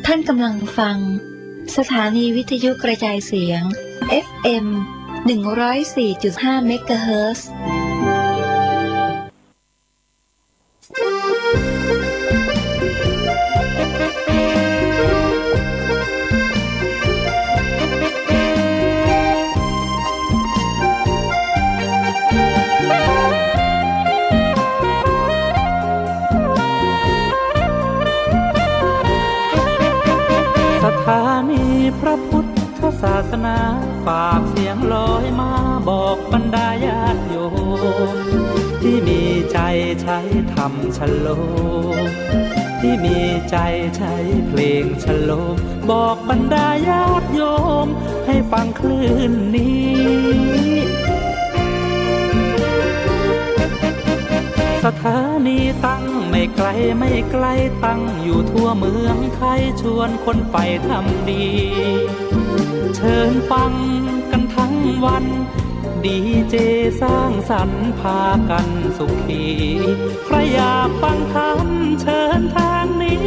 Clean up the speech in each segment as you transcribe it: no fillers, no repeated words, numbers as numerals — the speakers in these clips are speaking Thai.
ท่านกำลังฟังสถานีวิทยุกระจายเสียง FM 104.5 เมกะเฮิรตซ์ สถานีพระพุทธศาสนาฝากเสียงลอยมาบอกบรรดาญาติโยมที่มีใจใช้ธรรมชโลมที่มีใจใช้เพลงชโลมบอกบรรดาญาติโยมให้ฟังคลื่นนี้สถานีตั้งไม่ไกลไม่ไกลตั้งอยู่ทั่วเมืองไทยชวนคนไปทำดีเชิญฟังกันทั้งวันดีเจสร้างสรรค์พากันสุขีใครอยากฟังธรรมเชิญทางนี้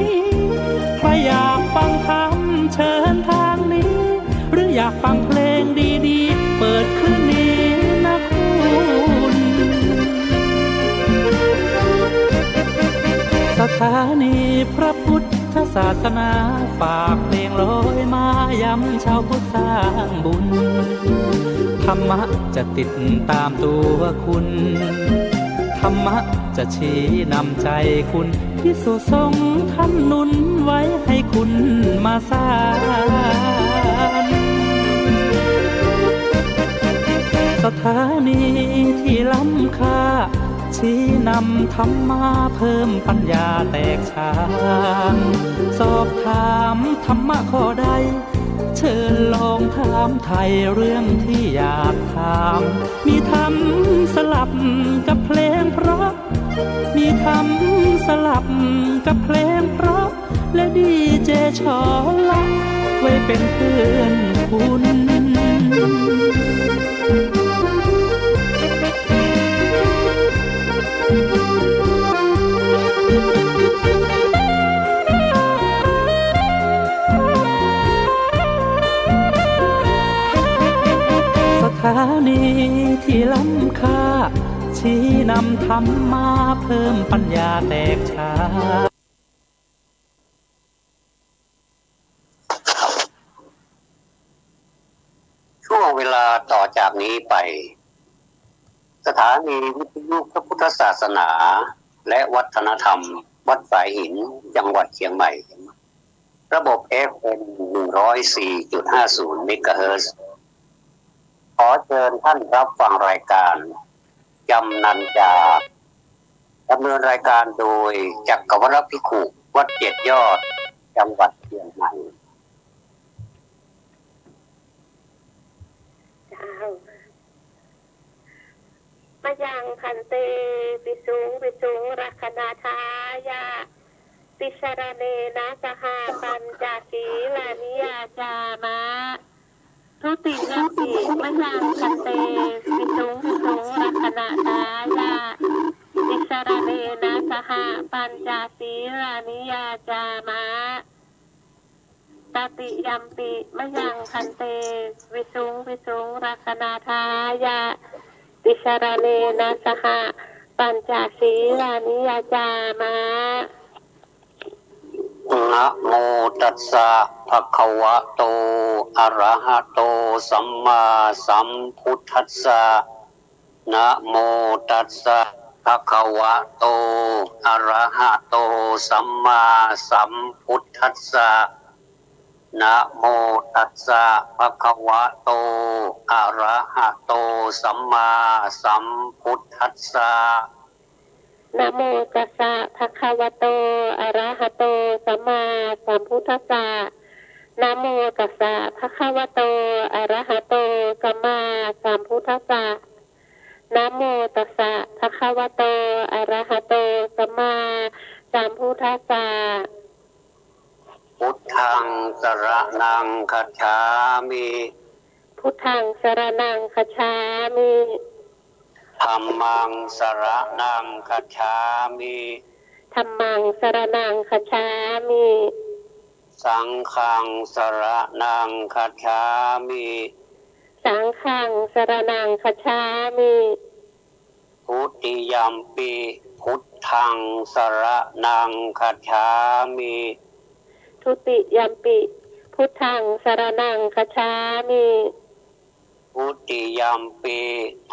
ใครอยากฟังธรรมเชิญทางนี้หรืออยากฟังเพลงดีๆเปิดคลื่นนี้นะคุณสถานีพระพุทธศาสนาฝากเพลงลอยมาย้ำชาวพุทธสร้างบุญธรรมะจะติดตามตัวคุณธรรมะจะชี้นำใจคุณที่สุทรงท่านหนุนไว้ให้คุณมาสร้างสถานีที่ล้ำค่าชี้นำธรรมะเพิ่มปัญญาแตกฉานสอบถามธรรมะข้อใดเชิญลองถามไทยเรื่องที่อยากถามมีธรรมสลับกับเพลงเพราะมีธรรมสลับกับเพลงเพราะและดีเจชอละไว้เป็นเพื่อนคุณสถานีที่ล้ำค่าชี้นำธรรมมาเพิ่มปัญญาแตกฉานช่วงเวลาต่อจากนี้ไปสถานีวิทยุพระพุทธศาสนาและวัฒนธรรมวัดสายหินจังหวัดเชียงใหม่ระบบ FM 104.50 เมกะเฮิรตซ์ขอเชิญท่านรับฟังรายการจำนันจาดำเนินรายการโดยจักรวรภิกขุวัดเจ็ดยอดจังหวัดเชียงใหม่มายังพันเตปิสูงรักนาทายาติชรเนนะสหปัญจศีลานิยาจามะทุติยมปิมายังพันเตปิสูงรักนาทายาติชรเนนะสหปัญจศีลานิยาจามะตติยมปิมายังพันเตปิสูงรักนาทายาติชรเนนะสหปัญจศีลานิยาจามะนะโมตัสสะภะคะวะโตอะระหะโตสัมมาสัมพุทธัสสะนะโมตัสสะภะคะวะโตอะระหะโตสัมมาสัมพุทธัสสะนะโมตัสสะภะคะวะโตอะระหะโตสัมมาสัมพุทธัสสะนะโมตัสสะภะคะวะโตอะระหะโตสัมมาสัมพุทธัสสะนะโมตัสสะภะคะวะโตอะระหะโตสัมมาสัมพุทธัสสะนะโมตัสสะภะคะวะโตอะระหะโตสัมมาสัมพุทธัสสะพุทธังสรณังคัจฉามิพุทธังสรณังคัจฉามิธัมมังสรณังคัจฉามิธัมมังสรณังคัจฉามิ สังฆังสรณังคัจฉามิสังฆังสรณังคัจฉามิทุติยัมปิพุทธังสรณังคัจฉามิทุติยัมปิพุทธังสรณังคัจฉามิทุติยัมปิ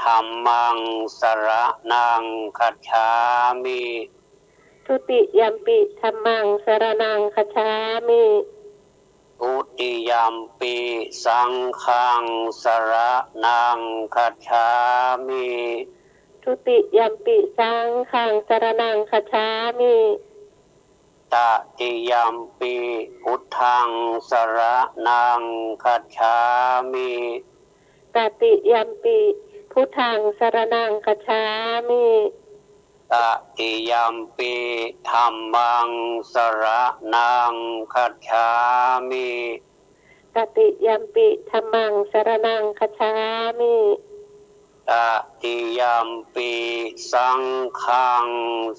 ธัมมังสรณังคัจฉามิทุติยัมปิธัมมังสรณังคัจฉามิทุติยัมปิสังฆังสรณังคัจฉามิทุติยัมปิสังฆังสรณังคัจฉามิตติยัมปิพุทธังสรณังคัจฉามิตติยัมปิพุทธังสรณังคัจฉามิตติยัมปิธัมมังสรณังคัจฉามิตติยัมปิธัมมังสรณังคัจฉามิตติยัมปิสังฆัง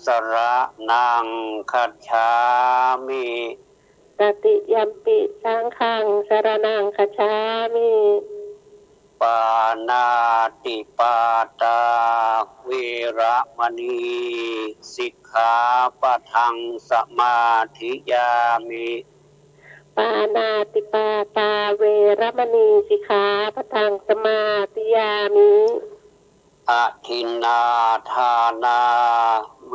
สรณังคัจฉามิตติยัมปิสังฆังสรณังคัจฉามิปานาติปาตาเวระมณีสิกขาปะทังสมาธิยามิปานาติปาตาเวระมณีสิกขาปะทังสมาธิยามิอะทินนาทานาเว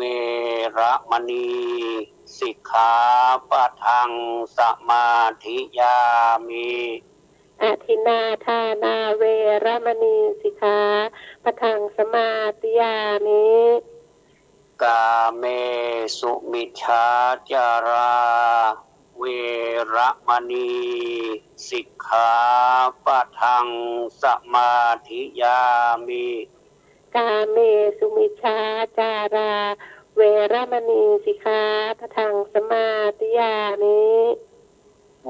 ระมณีสิกขาปะทังสมาธิยามิอทินาทานาเวระมณีสิกขาปะทังสมาธิยามิกาเมสุมิจฉาจาราเวระมณีสิกขาปะทังสมาธิยามิกาเมสุมิจฉาจาราเวระมณีสิกขาปะทังสมาธิยามิ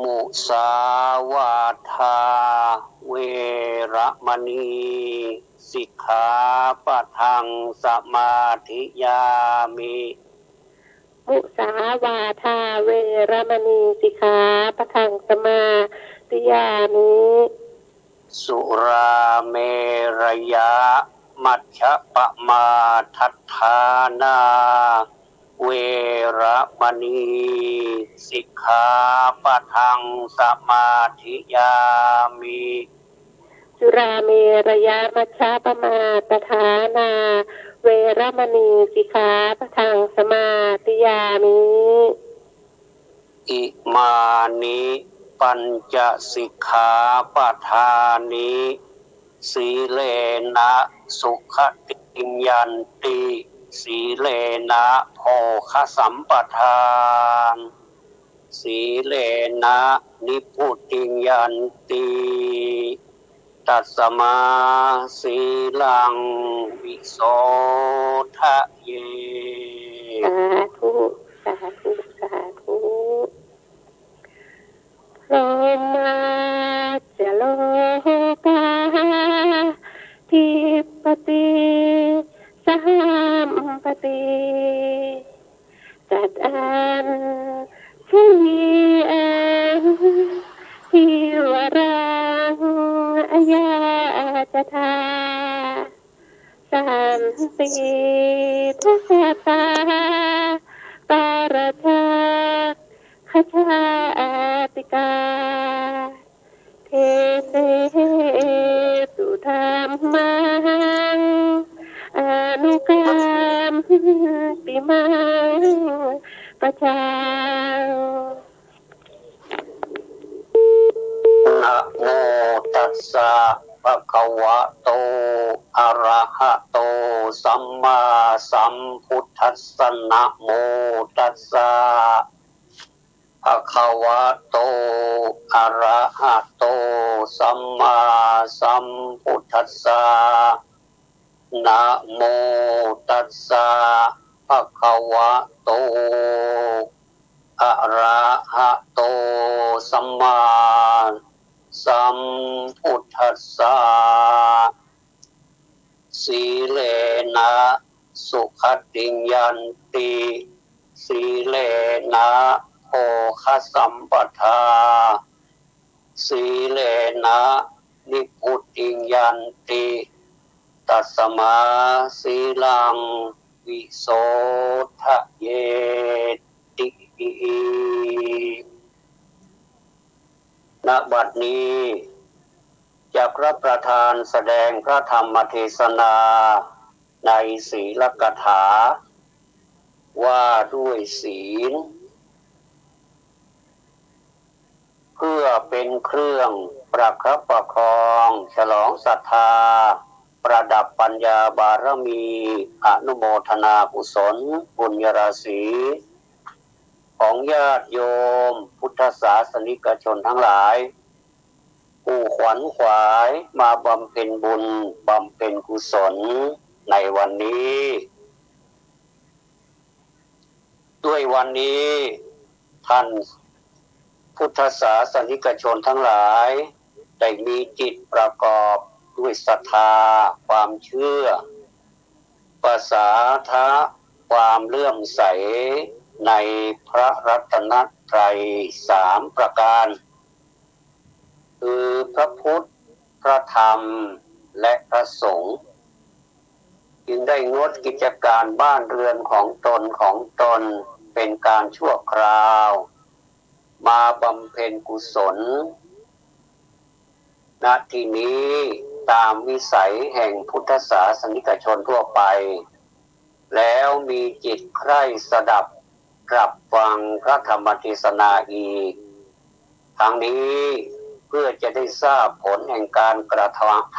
มุสาวาทาเวระมณีสิกขาปะทังสมาธิยามิมุสาวาทาเวระมณีสิกขาปะทังสมาธิยามิสุราเมรยะมัชฌะปมาทัฏฐานาเวระมณีสิกขาปะทังสมาธิยามิสุราเมรยะมัชฌะปมาทัฏฐานาเวระมณีสิกขาปะทังสมาธิยามิอิมานิปัญจสิกขาปทานิสีเลนะสุขติยันติสีเลนะโภคสัมปทานสีเลนะนิพุติยันติตัสมาสีลังวิโสทะเยสาธุสาธุสาธุพรหมาจโลกาทิปติสัมปติจัดอันชีอังทิวรังอายาจทาสันติทัสตาปารชาขจาติกาเทเสตุธรรมังอนุกรรมปิมังประชานะโมตัสสะภะคะวะโตอะระหะโตสัมมาสัมพุทธัสสะนะโมตัสสะภะคะวะโตอะระหะโตสัมมาสัมพุทธัสสะนะโมตัสสะภะคะวะโตอะระหะโตสัมมาสัมพุทธัสสะสีเลนะสุขติยันติสีเลนะโภ คัสสัมปทาสีเลนะนิพุติยันติตัสมาสีลังวิโสทะเยติณบัดนี้จะพระประธานแสดงพระธรรมเทศนาในศีลกถาว่าด้วยศีลเพื่อเป็นเครื่องประคับประคองฉลองศรัทธาประดับปัญญาบารมีอนุโมทนากุศลบุญญราศีของญาติโยมพุทธศาสนิกชนทั้งหลายผู้ขวัญขวายมาบำเพ็ญบุญบำเพ็ญกุศลในวันนี้ด้วยวันนี้ท่านพุทธศาสนิกชนทั้งหลายได้มีจิตประกอบด้วยศรัทธาความเชื่อประสาทะความเลื่อมใสในพระรัตนตรัย3ประการคือพระพุทธพระธรรมและพระสงฆ์จึงได้งดกิจการบ้านเรือนของตนเป็นการชั่วคราวมาบำเพ็ญกุศลณที่นี้ตามวิสัยแห่งพุทธศาสนิกชนทั่วไปแล้วมีจิตใคร่สดับกลับฟังพระธรรมเทศนาอีกทั้งนี้เพื่อจะได้ทราบผลแห่งการกระ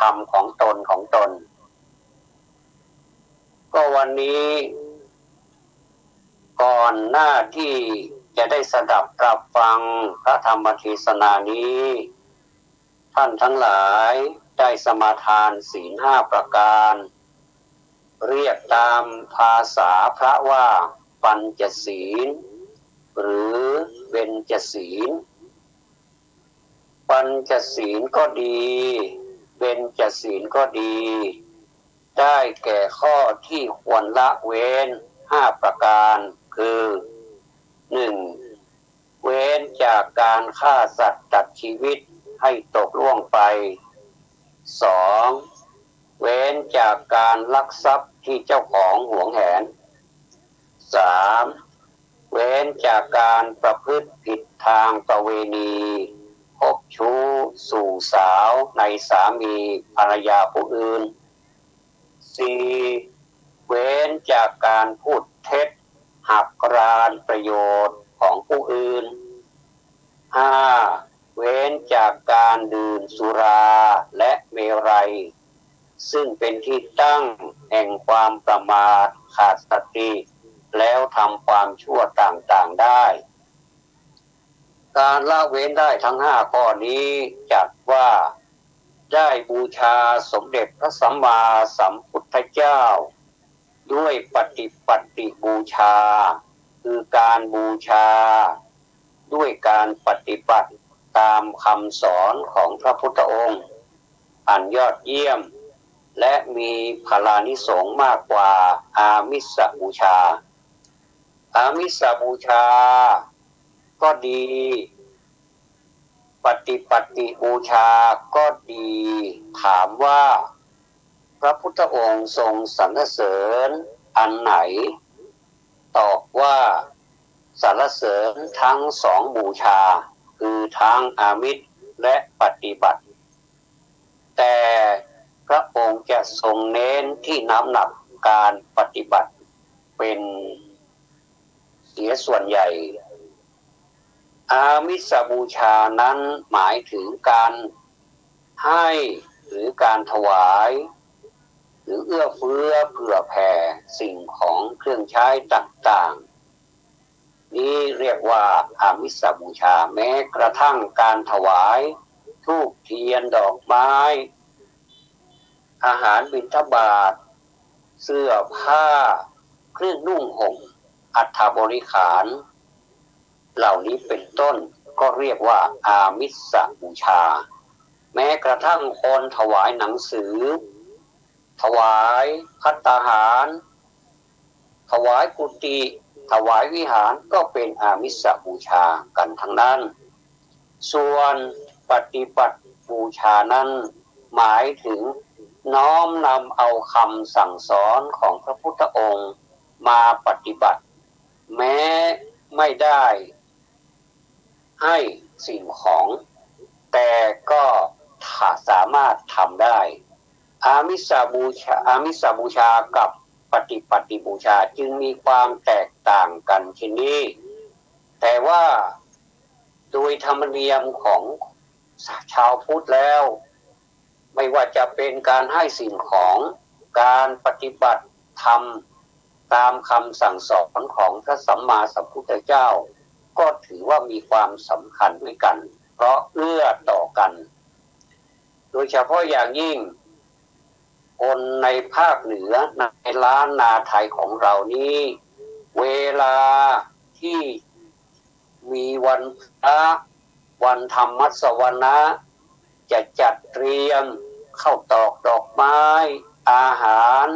ทำของตนก็วันนี้ก่อนหน้าที่จะได้สดับกลับฟังพระธรรมเทศนานี้ท่านทั้งหลายได้สมาทานศีล5ประการเรียกตามภาษาพระว่าปัญจศีลหรือเบญจศีลปัญจศีลก็ดีเบญจศีลก็ดีได้แก่ข้อที่ควรละเว้น5ประการคือ 1. เว้นจากการฆ่าสัตว์ตัดชีวิตให้ตกล่วงไป 2. เว้นจากการลักทรัพย์ที่เจ้าของหวงแหน 3. เว้นจากการประพฤติผิดทางประเวณีคบชู้สู่สาวในสามีภรรยาผู้อื่น 4. เว้นจากการพูดเท็จหักรานประโยชน์ของผู้อื่น 5. เว้นจากการดื่มสุราและเมรัยซึ่งเป็นที่ตั้งแห่งความประมาทขาดสติแล้วทำความชั่วต่างๆได้การละเว้นได้ทั้ง5ข้อนี้จัดว่าได้บูชาสมเด็จพระสัมมาสัมพุทธเจ้าด้วยปฏิปัติบูชาคือการบูชาด้วยการปฏิบัติตามคำสอนของพระพุทธองค์อันยอดเยี่ยมและมีพลานิสงส์มากกว่าอามิสบูชาอามิสบูชาก็ดีปฏิปัติบูชาก็ดีถามว่าพระพุทธองค์ทรงสรรเสริญอันไหนตอบว่าสรรเสริญทั้ง2บูชาคือทั้งอามิสและปฏิบัติแต่พระองค์จะทรงเน้นที่น้ำหนักการปฏิบัติเป็นเสียส่วนใหญ่อามิสบูชานั้นหมายถึงการให้หรือการถวายหรือเอื้อเฟื้อเผื่อแผ่สิ่งของเครื่องใช้ต่างๆนี้เรียกว่าอามิสบูชาแม้กระทั่งการถวายธูปเทียนดอกไม้อาหารบิณฑบาตเสื้อผ้าเครื่องนุ่งห่มอัฐบริขารเหล่านี้เป็นต้นก็เรียกว่าอามิสบูชาแม้กระทั่งคนถวายหนังสือถวายภัตตาหารถวายกุฏิ ถวายวิหารก็เป็นอามิสบูชากันทั้งนั้นส่วนปฏิบัติบูชานั้นหมายถึงน้อมนำเอาคำสั่งสอนของพระพุทธองค์มาปฏิบัติแม้ไม่ได้ให้สิ่งของแต่ก็สามารถทำได้อามิสบูชากับปฏิบูชาจึงมีความแตกต่างกันเช่นนี้แต่ว่าโดยธรรมเนียมของชาวพุทธแล้วไม่ว่าจะเป็นการให้สิ่งของการปฏิบัติธรรมตามคำสั่งสอนของพระสัมมาสัมพุทธเจ้าก็ถือว่ามีความสำคัญด้วยกันเพราะเอื้อต่อกันโดยเฉพาะอย่างยิ่งคนในภาคเหนือในล้านนาไทยของเรานี้เวลาที่มีวันพระวันธรรมสวนะจะจัดเตรียมข้าวตอกดอกไม้อาหาร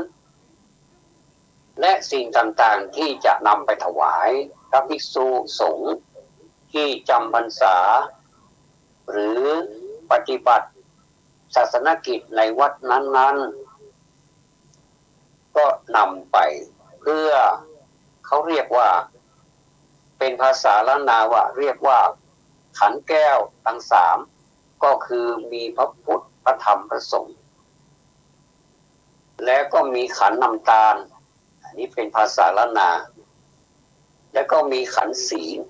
และสิ่งต่างๆที่จะนำไปถวายพระภิกษุสงฆ์ที่จำพรรษาหรือปฏิบัติศาสนกิจในวัดนั้นๆก็นำไปเพื่อเขาเรียกว่าเป็นภาษาล้านนาว่าเรียกว่าขันแก้วทั้งสามก็คือมีพระพุทธพระธรรมพระสงฆ์และก็มีขันน้ำตาลอันนี้เป็นภาษาล้านนาแล้วก็มีขันศีล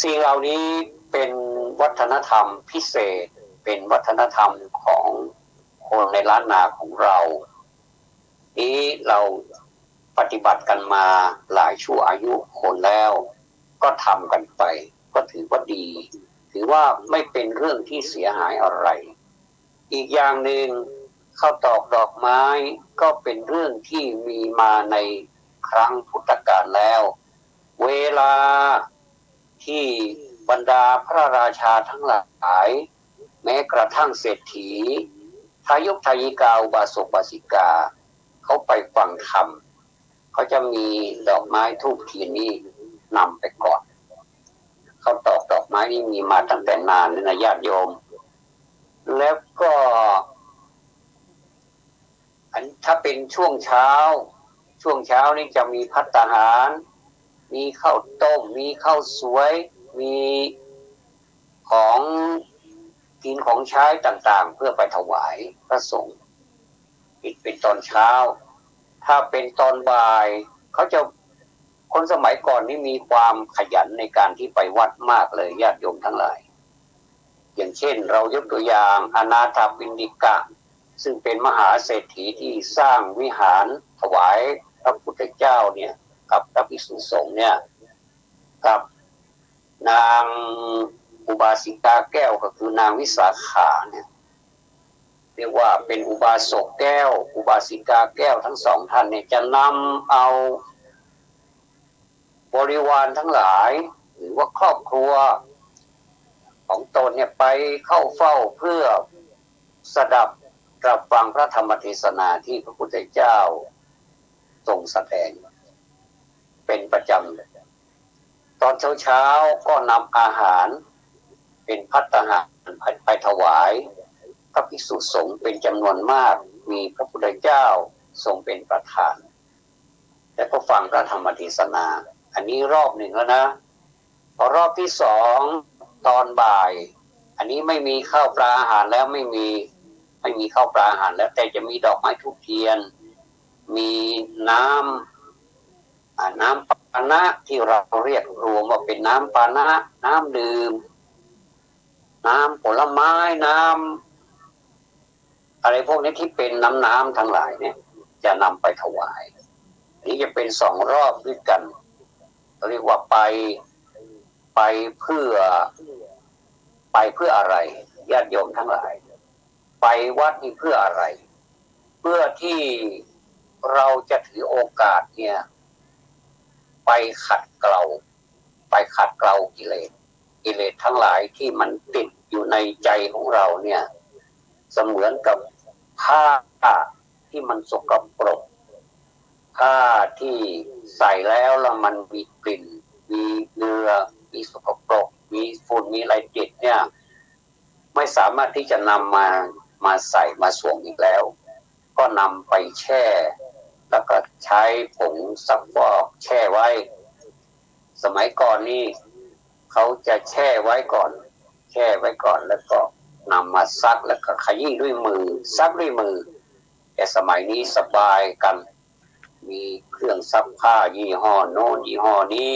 สิ่งเหล่านี้เป็นวัฒนธรรมพิเศษเป็นวัฒนธรรมของคนในล้านนาของเรานี้เราปฏิบัติกันมาหลายชั่วอายุคนแล้วก็ทำกันไปก็ถือว่าดีถือว่าไม่เป็นเรื่องที่เสียหายอะไรอีกอย่างหนึ่งข้าวตอกดอกไม้ก็เป็นเรื่องที่มีมาในครั้งพุทธกาลแล้วเวลาที่บรรดาพระราชาทั้งหลายแม้กระทั่งเศรษฐีทายกทายิกาอุบาสกอุบาสิกาเขาไปฟังธรรมเขาจะมีดอกไม้ธูปเทียนนี้นำไปก่อนเขาตอกดอกไม้นี่มีมาตั้งแต่นานเลยนะญาติโยมแล้วก็ถ้าเป็นช่วงเช้านี่จะมีภัตตาหารมีข้าวต้มมีข้าวสวยมีของกินของใช้ต่างๆเพื่อไปถวายพระสงฆ์เป็นตอนเช้าถ้าเป็นตอนบ่ายเขาจะคนสมัยก่อนนี่มีความขยันในการที่ไปวัดมากเลยญาติโยมทั้งหลายอย่างเช่นเรายกตัวอย่างอนาถปิณฑิกะซึ่งเป็นมหาเศรษฐีที่สร้างวิหารถวายพระพุทธเจ้าเนี่ยกับพระภิกษุสงฆ์เนี่ยกับนางอุบาสิกาแก้วก็คือนางวิสาขาเนี่ยเรียกว่าเป็นอุบาสกแก้วอุบาสิกาแก้วทั้งสองท่านเนี่ยจะนำเอาบริวารทั้งหลายหรือว่าครอบครัวของตนเนี่ยไปเข้าเฝ้าเพื่อสดับรับฟังพระธรรมเทศนาที่พระพุทธเจ้าทรงแสดงเป็นประจำตอนเช้าก็นำอาหารเป็นภัตตาหารไปถวายพระภิกษุสงฆ์เป็นจำนวนมากมีพระพุทธเจ้าทรงเป็นประธานและก็ฟังพระธรรมเทศนาอันนี้รอบหนึ่งแล้วนะพอรอบที่สองตอนบ่ายอันนี้ไม่มีข้าวปลาอาหารแล้วไม่มีข้าวปลาอาหารแล้วแต่จะมีดอกไม้ธูปเทียนมีน้ำปานะที่เราเรียกรวมว่าเป็นน้ำปานะน้ำดื่มน้ำผลไม้น้ำอะไรพวกนี้ที่เป็นน้ำทั้งหลายเนี่ยจะนำไปถวายนี่จะเป็น2 รอบด้วยกันเรียกว่าไปเพื่ออะไรญาติโยมทั้งหลายไปวัดนี่เพื่ออะไรเพื่อที่เราจะถือโอกาสเนี่ยไปขัดเกลากิเลสทั้งหลายที่มันติดอยู่ในใจของเราเนี่ยเสมือนกับผ้าที่มันสกปรก ผ้าที่ใส่แล้วมันมีกลิ่นมีเนื้อมีสกปรกมีฝุ่นมีอะไรติดเนี่ยไม่สามารถที่จะนำมาใส่มาสวมอีกแล้วก็นำไปแช่แล้วก็ใช้ผงซักฟอกแช่ไว้สมัยก่อนนี่เขาจะแช่ไว้ก่อนแล้วก็นำมาซักแล้วก็ขยี้ด้วยมือซักด้วยมือแต่สมัยนี้สบายกันมีเครื่องซักผ้ายี่ห้อโน้นยี่ห้อนี้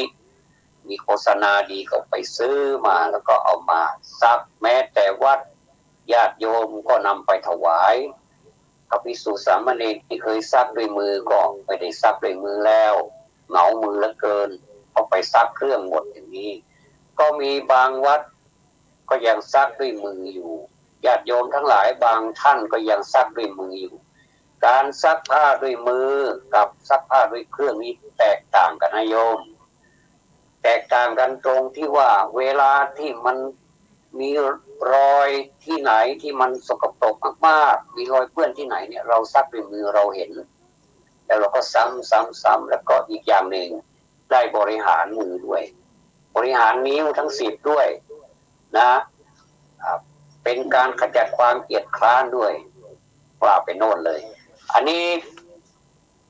มีโฆษณาดีก็ไปซื้อมาแล้วก็เอามาซักแม้แต่วัดญาติโยมก็นำไปถวายพระภิกษุสามเณรที่เคยซักด้วยมือก็ไม่ได้ซักด้วยมือแล้วเหงามือเหลือเกินเอาไปซักเครื่องหมดอย่างนี้ก็มีบางวัดก็ยังซักด้วยมืออยู่ญาติโยมทั้งหลายบางท่านก็ยังซักด้วยมืออยู่การซักผ้าด้วยมือกับซักผ้าด้วยเครื่องนี้แตกต่างกันนะโยมแตกต่างกันตรงที่ว่าเวลาที่มันมีรอยที่ไหนที่มันสกปรกมากๆมีรอยเปื้อนที่ไหนเนี่ยเราซักด้วยมือเราเห็นแล้วเราก็ซ้ำแล้วก็อีกอย่างหนึ่งได้บริหารมือด้วยบริหารนิ้วทั้ง10ด้วยนะเป็นการขจัดความเกียจคร้านด้วยว่าไปโน่นเลยอันนี้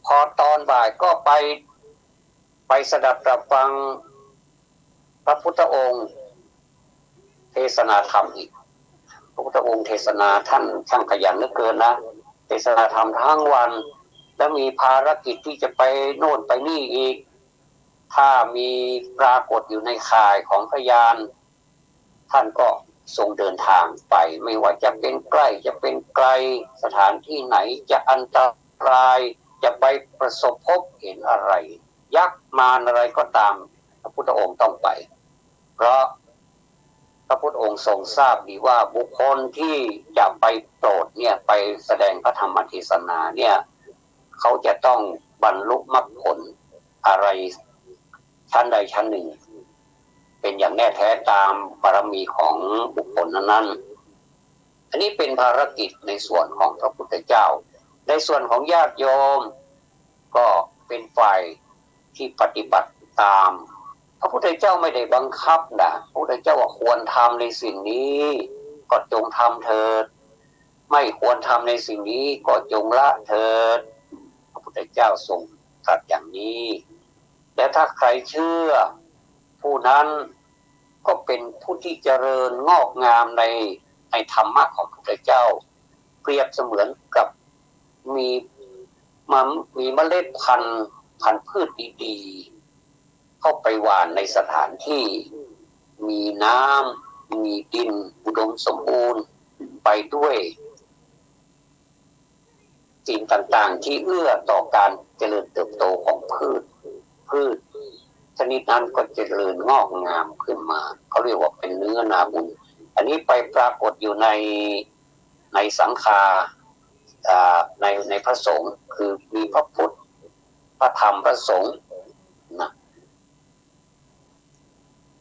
พอตอนบ่ายก็ไปสดับรับฟังพระพุทธองค์เทศนาธรรมอีกพระพุทธองค์เทศนาท่านช่างขยันเหลือเกินนะเทศนาธรรมทั้งวันแล้วมีภารกิจที่จะไปโน่นไปนี่อีกถ้ามีปรากฏอยู่ในข่ายของพยานท่านก็ทรงเดินทางไปไม่ว่าจะเป็นใกล้จะเป็นไกลสถานที่ไหนจะอันตรายจะไปประสบพบเห็นอะไรยักษ์มารอะไรก็ตามพระพุทธองค์ต้องไปเพราะพระพุทธองค์ทรงทราบดีว่าบุคคลที่จะไปโปรดเนี่ยไปแสดงพระธรรมเทศนาเนี่ยเขาจะต้องบรรลุมรรคผลอะไรชั้นใดชั้นหนึ่งเป็นอย่างแน่แท้ตามบารมีของบุคคลนั้นอันนี้เป็นภารกิจในส่วนของพระพุทธเจ้าในส่วนของญาติโยมก็เป็นฝ่ายที่ปฏิบัติตามพระพุทธเจ้าไม่ได้บังคับนะพระพุทธเจ้าว่าควรทำในสิ่งนี้ก็จงทำเถิดไม่ควรทำในสิ่งนี้ก็จงละเถิดพระพุทธเจ้าทรงตรัสอย่างนี้และถ้าใครเชื่อผู้นั้นก็เป็นผู้ที่เจริญงอกงามในธรรมะของพระพุทธเจ้าเปรียบเสมือนกับมีเมล็ดพันธุ์พืชดีๆเข้าไปหว่านในสถานที่มีน้ำมีดินอุดมสมบูรณ์ไปด้วยสิ่งต่างๆที่เอื้อต่อการเจริญเติบโตของพืชชนิดนั้นก็เจริญงอกงามขึ้นมาเขาเรียกว่าเป็นเนื้อนาบุญอันนี้ไปปรากฏอยู่ในสังฆาในพระสงฆ์คือมีพระพุทธพระธรรมพระสงฆ์นะ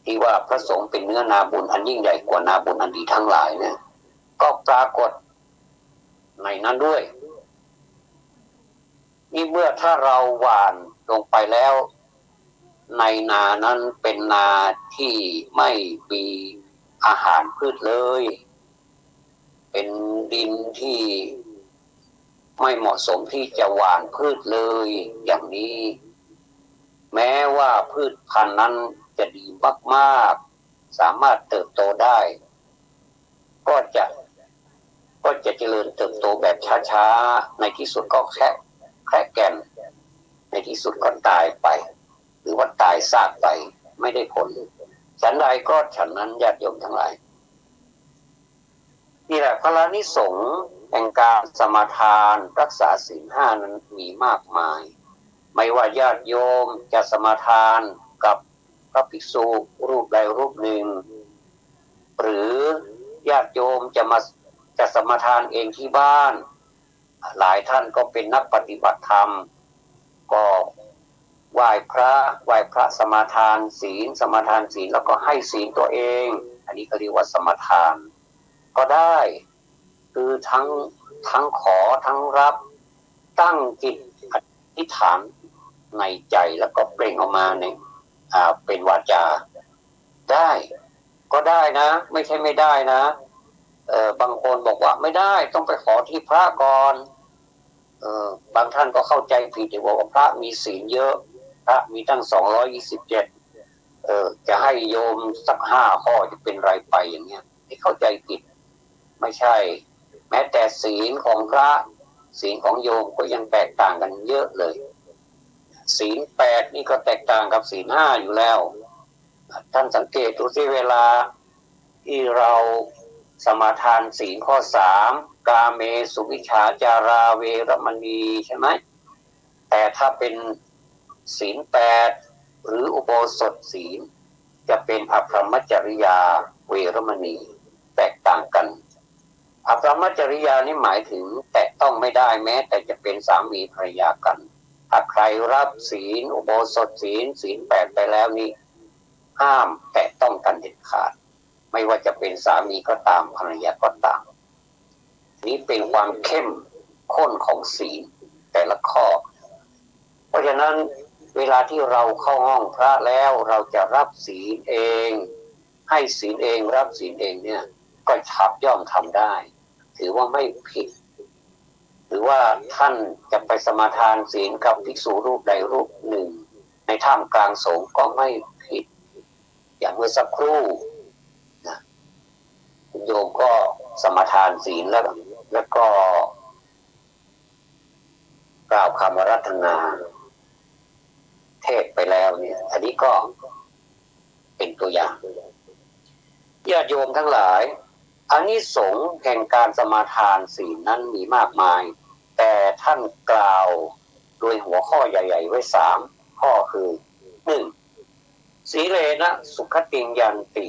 ที่ว่าพระสงฆ์เป็นเนื้อนาบุญอันยิ่งใหญ่กว่านาบุญอันดีทั้งหลายเนี่ยก็ปรากฏในนั้นด้วยนี่เมื่อถ้าเราหว่านลงไปแล้วในนานั้นเป็นนาที่ไม่มีอาหารพืชเลยเป็นดินที่ไม่เหมาะสมที่จะหว่านพืชเลยอย่างนี้แม้ว่าพืชพันธุ์นั้นจะดีมากๆสามารถเติบโตได้ก็จะเจริญเติบโตแบบช้าๆในที่สุดก็แค่แก่นในที่สุดก็ตายไปหรือว่าตายซากไปไม่ได้ผลฉันใดก็ฉันนั้นญาติโยมทั้งหลายนี่แหละพระนิสงส์แห่งการสมาทานรักษาศีล5นั้นมีมากมายไม่ว่าญาติโยมจะสมาทานกับพระภิกษุรูปใดรูปหนึ่งหรือญาติโยมจะสมาทานเองที่บ้านหลายท่านก็เป็นนักปฏิบัติธรรมก็ไหว้พระสมาทานศีลแล้วก็ให้ศีลตัวเองอันนี้ก็เรียกว่าสมาทานก็ได้คือทั้งขอทั้งรับตั้งจิตอธิษ ธิษฐานในใจแล้วก็เปล่งออกมาในเป็นวาจาได้ก็ได้นะไม่ใช่ไม่ได้นะบางคนบอกว่าไม่ได้ต้องไปขอที่พระก่อนบางท่านก็เข้าใจผิดว่าพระมีศีลเยอะพระมีตั้ง227จะให้โยมสัก5 ข้อจะเป็นไรไปอย่างเงี้ยที่เข้าใจผิดไม่ใช่แม้แต่ศีลของพระศีลของโยมก็ยังแตกต่างกันเยอะเลยศีล8นี่ก็แตกต่างกับศีล5อยู่แล้วท่านสังเกตดูสิเวลาที่เราสมาทานศีลข้อ3กาเมสุวิชฌาจาราเวรมณีใช่ไหมแต่ถ้าเป็นศีล8หรืออุโบสถศีลจะเป็นอภรรมจริยาเวรมณีแตกต่างกันอภรรมจริยานี่หมายถึงแตะต้องไม่ได้แม้แต่จะเป็นสามีภรรยากันถ้าใครรับศีลอุโบสถศีล8ไปแล้วนี่ห้ามแตะต้องกันเด็ดขาดไม่ว่าจะเป็นสามีก็ตามภรรยาก็ตามนี่เป็นความเข้มข้นของศีลแต่ละข้อเพราะฉะนั้นเวลาที่เราเข้าห้องพระแล้วเราจะรับศีลเองให้ศีลเองรับศีลเองเนี่ยก็ย่อมทำได้ถือว่าไม่ผิดหรือว่าท่านจะไปสมาทานศีลกับภิกษุรูปใดรูปหนึ่งในท่ามกลางสงฆ์ก็ไม่ผิดอย่างเมื่อสักครู่นะโยมก็สมาทานศีลแล้วก็กล่าวคำอาราธนาเทศไปแล้วเนี่ยอันนี้ก็เป็นตัวอย่างญาติโยมทั้งหลายอานิสงส์แห่งการสมาทานศีลนั้นมีมากมายแต่ท่านกล่าวโดยหัวข้อใหญ่ๆไว้3ข้อคือ1สีเลนะสุขติงยันติ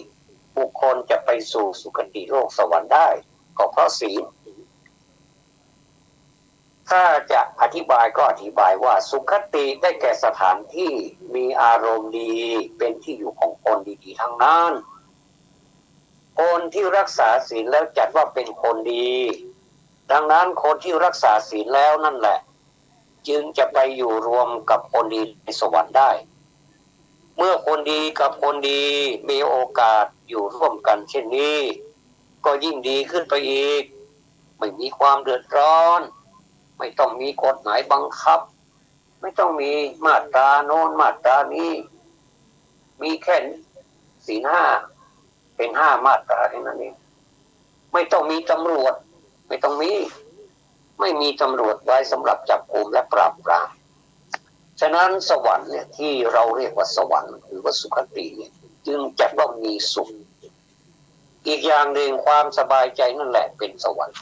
บุคคลจะไปสู่สุคติโลกสวรรค์ได้ก็เพราะศีลถ้าจะอธิบายก็อธิบายว่าสุขติได้แก่สถานที่มีอารมณ์ดีเป็นที่อยู่ของคนดีๆทั้งนั้นคนที่รักษาศีลแล้วจัดว่าเป็นคนดีดังนั้นคนที่รักษาศีลแล้วนั่นแหละจึงจะไปอยู่รวมกับคนดีในสวรรค์ได้เมื่อคนดีกับคนดีมีโอกาสอยู่ร่วมกันเช่นนี้ก็ยิ่งดีขึ้นไปอีกไม่มีความเดือดร้อนไม่ต้องมีกฎหมายบังคับไม่ต้องมีมาตราโน้นมาตรานี้มีแค่ศีล5เป็น5มาตราเท่านั้นเองไม่ต้องมีตำรวจไม่มีตำรวจไว้สำหรับจับกุมและปราบปรามฉะนั้นสวรรค์เนี่ยที่เราเรียกว่าสวรรค์หรือว่าสุคติเนี่ยจึงจัดว่ามีสุขอีกอย่างหนึ่งความสบายใจนั่นแหละเป็นสวรรค์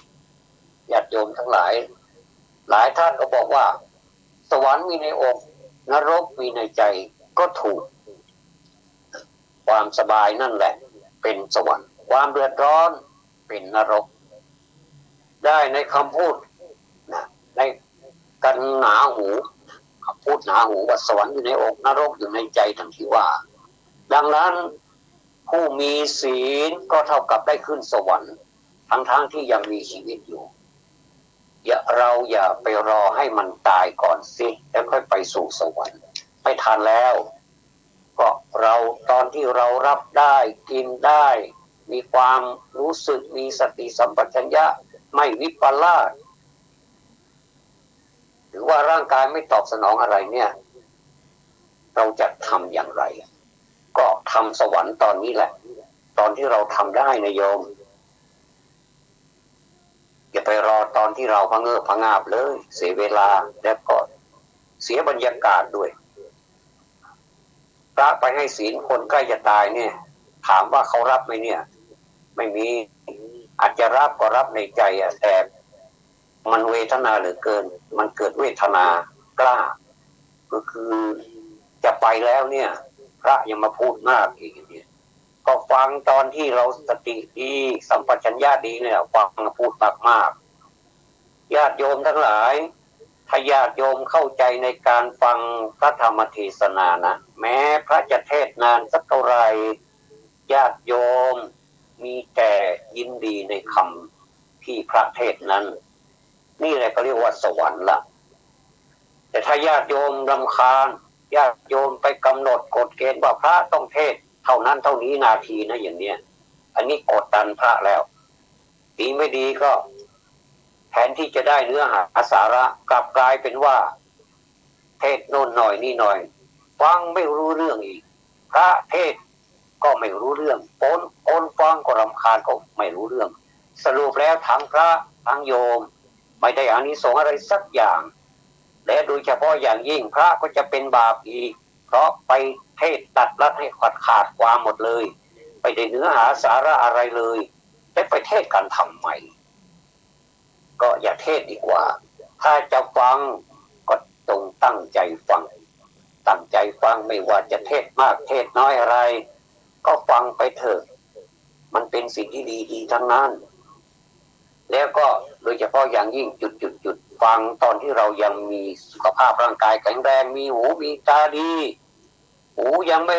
ญาติโยมทั้งหลายหลายท่านก็บอกว่าสวรรค์มีในอกนรกมีในใจก็ถูกความสบายนั่นแหละเป็นสวรรค์ความเดือดร้อนเป็นนรกได้ในคำพูดนะในกันหนาหูพูดหนาหูว่าสวรรค์อยู่ในอกนรกอยู่ในใจทั้งที่ว่าดังนั้นผู้มีศีลก็เท่ากับได้ขึ้นสวรรค์ทั้งที่ยังมีชีวิตอยู่อย่าไปรอให้มันตายก่อนสิแล้วค่อยไปสู่สวรรค์ไม่ทันแล้วก็เราตอนที่เรารับได้กินได้มีความรู้สึกมีสติสัมปชัญญะไม่วิปลาสหรือว่าร่างกายไม่ตอบสนองอะไรเนี่ยเราจะทำอย่างไรก็ทำสวรรค์ตอนนี้แหละตอนที่เราทำได้นะโยมอย่าไปรอตอนที่เราพะเงือบพะงาบเลยเสียเวลาแล้วก็เสียบรรยากาศด้วยพระไปให้ศีลคนใกล้จะตายเนี่ยถามว่าเขารับไหมเนี่ยไม่มีอาจจะรับก็รับในใจแต่มันเวทนาเหลือเกินมันเกิดเวทนากล้าก็คือจะไปแล้วเนี่ยพระยังมาพูดมากอีกเนี่ยก็ฟังตอนที่เราสติดีสัมปชัญญะดีเนี่ยฟังพูดมากๆญาติโยมทั้งหลายถ้าญาติโยมเข้าใจในการฟังพระธรรมเทศนานะแม้พระจะเทศนานสักเท่าไรญาติโยมมีแต่ยินดีในคำที่พระเทศนั้นนี่แหละก็เรียกว่าสวรรค์ละ แต่ถ้าญาติโยมรำคาญญาติโยมไปกำหนดกฎเกณฑ์ว่าพระต้องเทศเท่านั้นเท่านี้นาทีนะอย่างเนี้ยอันนี้กดดันพระแล้วดีไม่ดีก็แทนที่จะได้เนื้อหาสาระกลับกลายเป็นว่าเทศโน่นหน่อยนี่หน่อยฟังไม่รู้เรื่องอีกพระเทศก็ไม่รู้เรื่องคนฟังก็รำคาญก็ไม่รู้เรื่องสรุปแล้วทั้งพระทั้งโยมไม่ได้อานิสงส์อะไรสักอย่างและโดยเฉพาะอย่างยิ่งพระก็จะเป็นบาปอีกเพราะไปเทศตัดรัดให้ขาดความหมดเลยไม่ได้เนื้อหาสาระอะไรเลยไปเทศกันทำไมก็อย่าเทศดีกว่าถ้าจะฟังก็ต้องตั้งใจฟังไม่ว่าจะเทศมากเทศน้อยอะไรก็ฟังไปเถอะมันเป็นสิ่งที่ดีทั้งนั้นแล้วก็โดยเฉพาะอย่างยิ่งจุดฟังตอนที่เรายังมีสุขภาพร่างกายแข็งแรงมีหูมีตาดีหูยังไ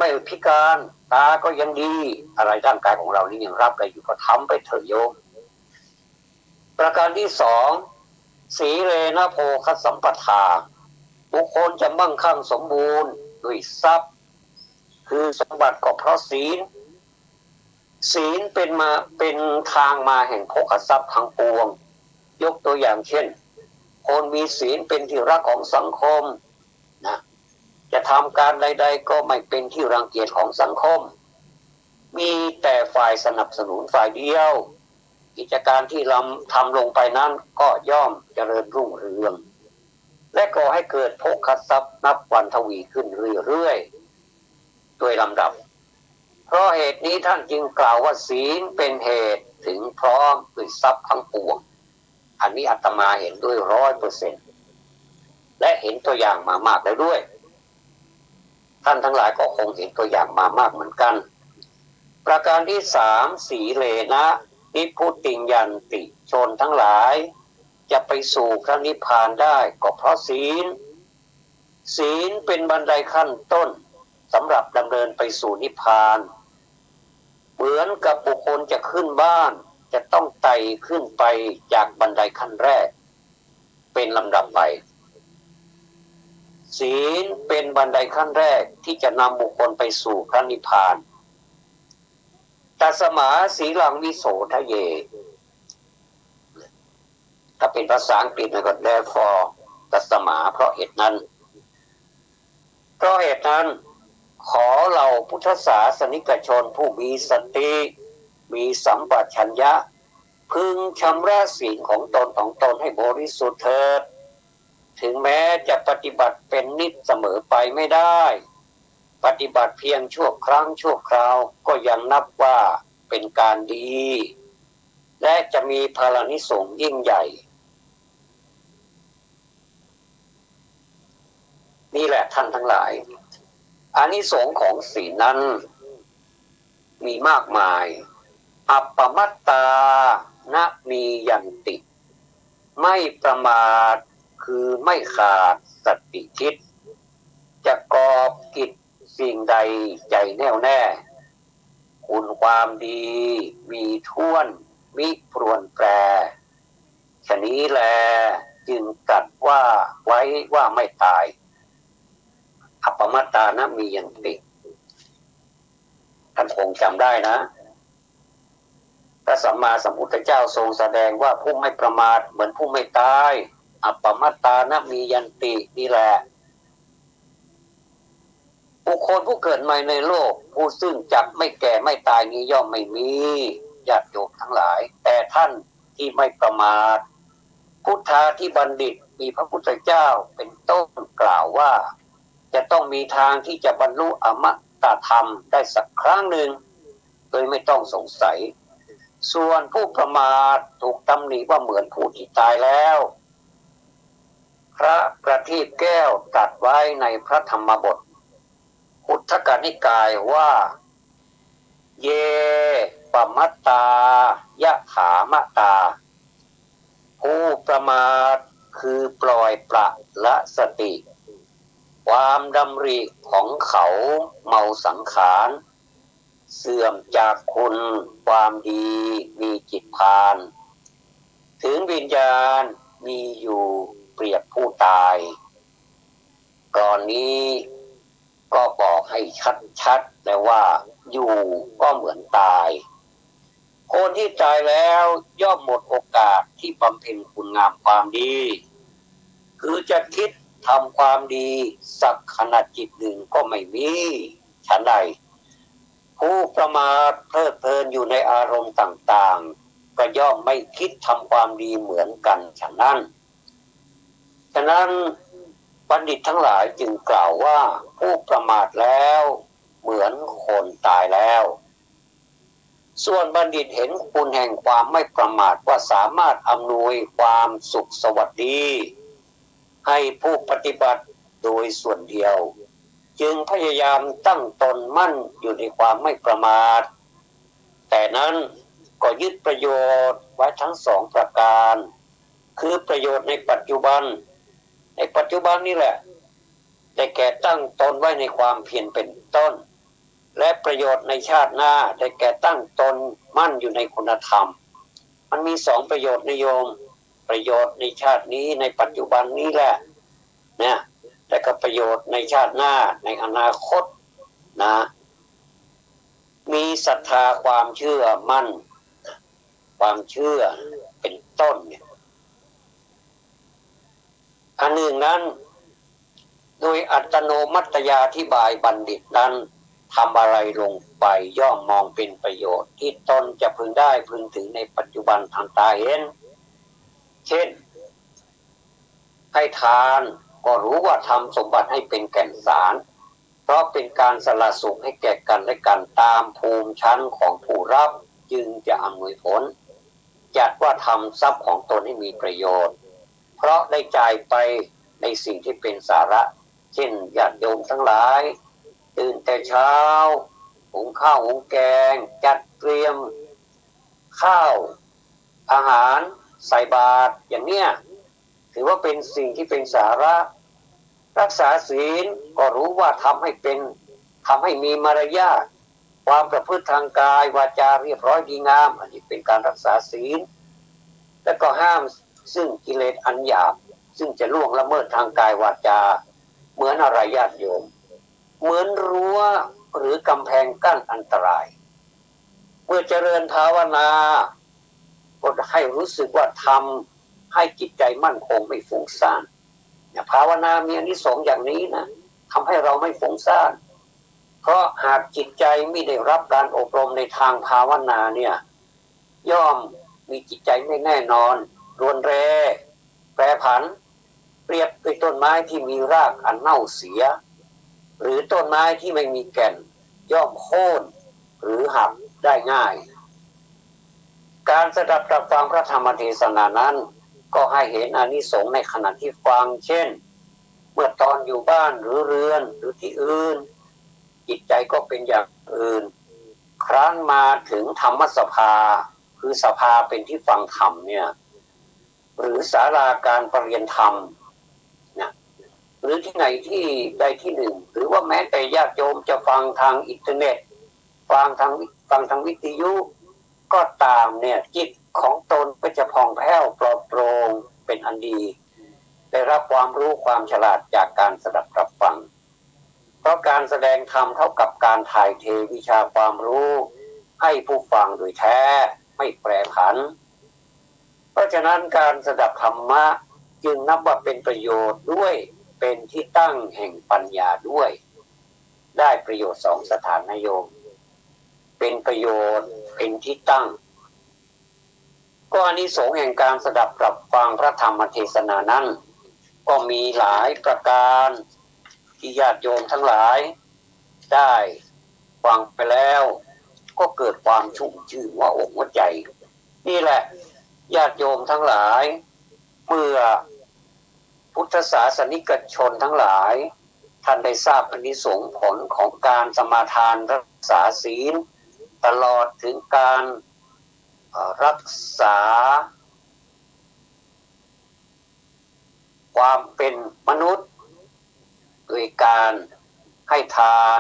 ม่พิการตาก็ยังดีอะไรร่างกายของเรานี่ยังรับได้อยู่ก็ทำไปเถอะโยมประการที่สองสีเลนะโภคสัมปทาบุคคลจะมั่งคั่งสมบูรณ์ด้วยทรัพย์คือสมบัติก็เพราะศีลเป็นทางมาแห่งโภคทรัพย์ทั้งปวงยกตัวอย่างเช่นคนมีศีลเป็นที่รักของสังคมนะจะทำการใดๆก็ไม่เป็นที่รังเกียจของสังคมมีแต่ฝ่ายสนับสนุนฝ่ายเดียวกิจการที่เราทำลงไปนั้นก็ย่อมเจริญรุ่งเรืองและก่อให้เกิดโภคทรัพย์นับวันทวีขึ้นเรื่อยๆโดยลำดับเพราะเหตุนี้ท่านจึงกล่าวว่าศีลเป็นเหตุถึงพร้อมด้วยทรัพย์ทั้งปวงอันนี้อาตมาเห็นด้วย 100% และเห็นตัวอย่างมามากแล้วด้วยท่านทั้งหลายก็คงเห็นตัวอย่างมามากเหมือนกันประการที่สามสีเลนะนิพพุติยันติชนทั้งหลายจะไปสู่พระนิพพานได้ก็เพราะศีลเป็นบันไดขั้นต้นสำหรับดำเนินไปสู่นิพพานเหมือนกับบุคคลจะขึ้นบ้านจะต้องไต่ขึ้นไปจากบันไดขั้นแรกเป็นลำดับไปศีลเป็นบันไดขั้นแรกที่จะนำบุคคลไปสู่พระนิพพานตัสมาสีลังวิโสทะเยถ้าเป็นภาษาอังกฤษก็ therefore ตัสมาเพราะเหตุนั้นขอเราพุทธศาสนิกชนผู้มีสติมีสัมปชัญญะพึงชำระศีลของตนให้บริสุทธิ์เถิดถึงแม้จะปฏิบัติเป็นนิจเสมอไปไม่ได้ปฏิบัติเพียงชั่วครั้งชั่วคราวก็ยังนับว่าเป็นการดีและจะมีพลานิสงส์ยิ่งใหญ่นี่แหละท่านทั้งหลายอานิสงส์ของศีลนั้นมีมากมายอัปปมัตตานะมียันติไม่ประมาทคือไม่ขาดสติคิดจะกอบกิจสิ่งใดใจแน่วแน่คุณความดีมีท่วนมิปรวนแปรฉะนี้แลจึงตรัสว่าไว้ว่าไม่ตายอัปปมัตตานะมียันติท่านคงจำได้นะพระสัมมาสัมพุทธเจ้าทรงแสดงว่าผู้ไม่ประมาทเหมือนผู้ไม่ตายอัปปมัตตานะมียันตินี่แหละบุคคลผู้เกิดใหม่ในโลกผู้ซึ่งจักไม่แก่ไม่ตายนี้ย่อมไม่มีญาติโยมทั้งหลายแต่ท่านที่ไม่ประมาทพุทธาที่บัณฑิตมีพระพุทธเจ้าเป็นต้นกล่าวว่าจะต้องมีทางที่จะบรรลุอมตะธรรมได้สักครั้งหนึ่งโดยไม่ต้องสงสัยส่วนผู้ประมาทถูกตำหนิว่าเหมือนผู้ที่ตายแล้วพระประทีปแก้วตรัสไว้ในพระธรรมบทพุทธกนิกายว่าเยปมัตตายะถามตาผู้ประมาทคือปล่อยปละละสติความดำริของเขาเมาสังขารเสื่อมจากคุณความดีมีจิตพานถึงวิญญาณ มีอยู่เปรียบผู้ตายก่อนนี้ก็บอกให้ชัดๆแต่ว่าอยู่ก็เหมือนตายคนที่ตายแล้วย่อมหมดโอกาสที่บำเพ็ญคุณงามความดีคือจะคิดทำความดีสักขณะจิตหนึ่งก็ไม่มีฉันใดผู้ประมาทเพลิดเพลินอยู่ในอารมณ์ต่างๆก็ย่อมไม่คิดทำความดีเหมือนกันฉะนั้นบัณฑิตทั้งหลายจึงกล่าวว่าผู้ประมาทแล้วเหมือนคนตายแล้วส่วนบัณฑิตเห็นคุณแห่งความไม่ประมาทว่าสามารถอำนวยความสุขสวัสดีให้ผู้ปฏิบัติโดยส่วนเดียวจึงพยายามตั้งตนมั่นอยู่ในความไม่ประมาทแต่นั้นก็ยึดประโยชน์ไว้ทั้งสองประการคือประโยชน์ในปัจจุบันนี่แหละได้แก่ตั้งตนไว้ในความเพียรเป็นต้นและประโยชน์ในชาติหน้าได้แก่ตั้งตนมั่นอยู่ในคุณธรรมมันมีสองประโยชน์นิยมประโยชน์ในชาตินี้ในปัจจุบันนี้แหละเนี่ยแต่ก็ประโยชน์ในชาติหน้าในอนาคตนะมีศรัทธาความเชื่อมั่นความเชื่อเป็นต้นเนี่ยอันหนึ่งนั้นโดยอัตโนมัติญาธิบายบัณฑิตนั้นทำอะไรลงไปย่อมมองเป็นประโยชน์ที่ตนจะพึงได้พึงถึงในปัจจุบันทางตาเห็นเช่นให้ทานก็รู้ว่าทำสมบัติให้เป็นแก่นสารเพราะเป็นการสละสุขให้แก่กันและกันตามภูมิชั้นของผู้รับจึงจะอำนวยผลจัดว่าทำทรัพย์ของตนให้มีประโยชน์เพราะได้จ่ายไปในสิ่งที่เป็นสาระเช่นญาติโยมทั้งหลายตื่นแต่เช้าหุงข้าวหุงแกงจัดเตรียมข้าวอาหารใส่บาตรอย่างเนี้ยถือว่าเป็นสิ่งที่เป็นสาระรักษาศีลก็รู้ว่าทำให้มีมารยาทความประพฤติทางกายวาจาเรียบร้อยดีงามอันนี้เป็นการรักษาศีลและก็ห้ามซึ่งกิเลสอันหยาบซึ่งจะล่วงละเมิดทางกายวาจาเหมือนอะไรญาติโยมเหมือนรั้วหรือกำแพงกั้นอันตรายเมื่อเจริญภาวนาก็ให้รู้สึกว่าทำให้จิตใจมั่นคงไม่ฟุ้งซ่านภาวนามีอานิสงส์อย่างนี้นะทำให้เราไม่ฟุ้งซ่านเพราะหากจิตใจไม่ได้รับการอบรมในทางภาวนาเนี่ยย่อมมีจิตใจไม่แน่นอนรวนแรแปรผันเปรียบเป็นต้นไม้ที่มีรากอันเน่าเสียหรือต้นไม้ที่ไม่มีแก่นย่อมโค่นหรือหักได้ง่ายการสดับรับฟังพระธรรมเทศนานั้นก็ให้เห็นอานิสงส์ในขณะที่ฟังเช่นเมื่อตอนอยู่บ้านหรือเรือนหรือที่อื่นจิตใจก็เป็นอย่างอื่นครั้นมาถึงธรรมสภาคือสภาเป็นที่ฟังธรรมเนี่ยหรือศาลาการประเรียนธรรมนะหรือที่ไหนที่ใดที่หนึ่งหรือว่าแม้แต่ญาติโยมจะฟังทางอินเทอร์เน็ตฟังทางวิทยุก็ตามเนี่ยจิตของตนก็จะผ่องแผ้วปลอดโปร่งเป็นอันดีได้รับความรู้ความฉลาดจากการสดับรับฟังเพราะการแสดงธรรมเท่ากับการถ่ายเทวิชาความรู้ให้ผู้ฟังโดยแท้ไม่แปรผันเพราะฉะนั้นการสดับธรรมะจึงนับว่าเป็นประโยชน์ด้วยเป็นที่ตั้งแห่งปัญญาด้วยได้ประโยชน์สองสถานนโยมเป็นประโยชน์เป็นที่ตั้งก็อานิสงส์แห่งการสดับรับฟังพระธรรมเทศนานั้นก็มีหลายประการที่ญาติโยมทั้งหลายได้ฟังไปแล้วก็เกิดความชุ่มชื่นหัวอกหัวใจนี่แหละญาติโยมทั้งหลายเมื่อพุทธศาสนิกชนทั้งหลายท่านได้ทราบอานิสงส์ผลของการสมาทานรักษาศีลตลอดถึงการรักษาความเป็นมนุษย์โดยการให้ทาน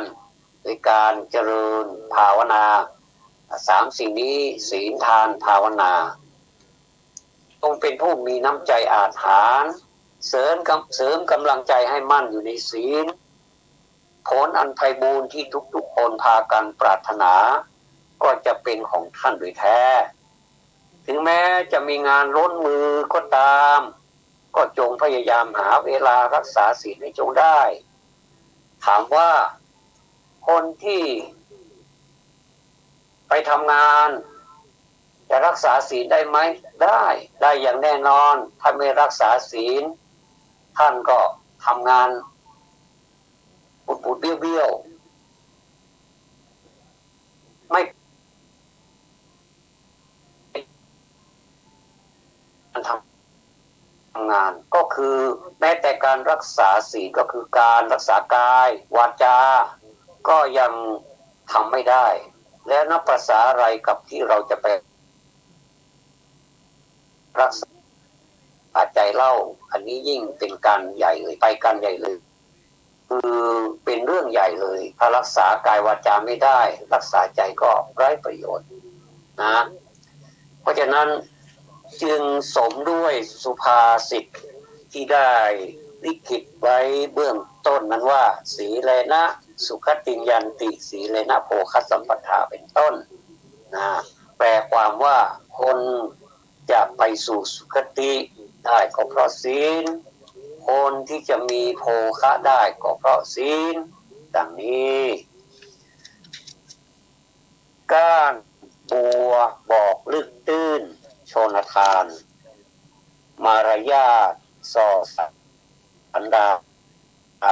โดยการเจริญภาวนาสามสิ่งนี้ศีลทานภาวนา งเป็นผู้มีน้ำใจอาถรรพ์เสริมกำลังใจให้มั่นอยู่ในศีลผลอันไพบูรณ์ที่ทุกๆคนพากันปรารถนาก็จะเป็นของท่านโดยแท้ถึงแม้จะมีงานล้นมือก็ตามก็จงพยายามหาเวลารักษาศีลให้จงได้ถามว่าคนที่ไปทำงานจะรักษาศีลได้ไหมได้อย่างแน่นอนถ้าไม่รักษาศีลท่านก็ทำงานปุดเบี้ยวไม่ทำงานก็คือแม้แต่การรักษาศีลก็คือการรักษากายวาจาก็ยังทำไม่ได้แล้วนับภาษาอะไรกับที่เราจะไปรักษาใจเล่าอันนี้ยิ่งเป็นการใหญ่เลยไปกันใหญ่เลยคือเป็นเรื่องใหญ่เลยถ้ารักษากายวาจาไม่ได้รักษาใจก็ไร้ประโยชน์นะเพราะฉะนั้นจึงสมด้วยสุภาษิตที่ได้ลิขิตไว้เบื้องต้นนั้นว่าสีเลนะสุขติยันติสีเลนะโภคสัมปทาเป็นต้นนะแปลความว่าคนจะไปสู่สุคติได้ก็เพราะศีลคนที่จะมีโภคะได้ก็เพราะศีลดังนี้ก้านบัวบอกลึกตื้นโชนทานมารยาทส่อสันดา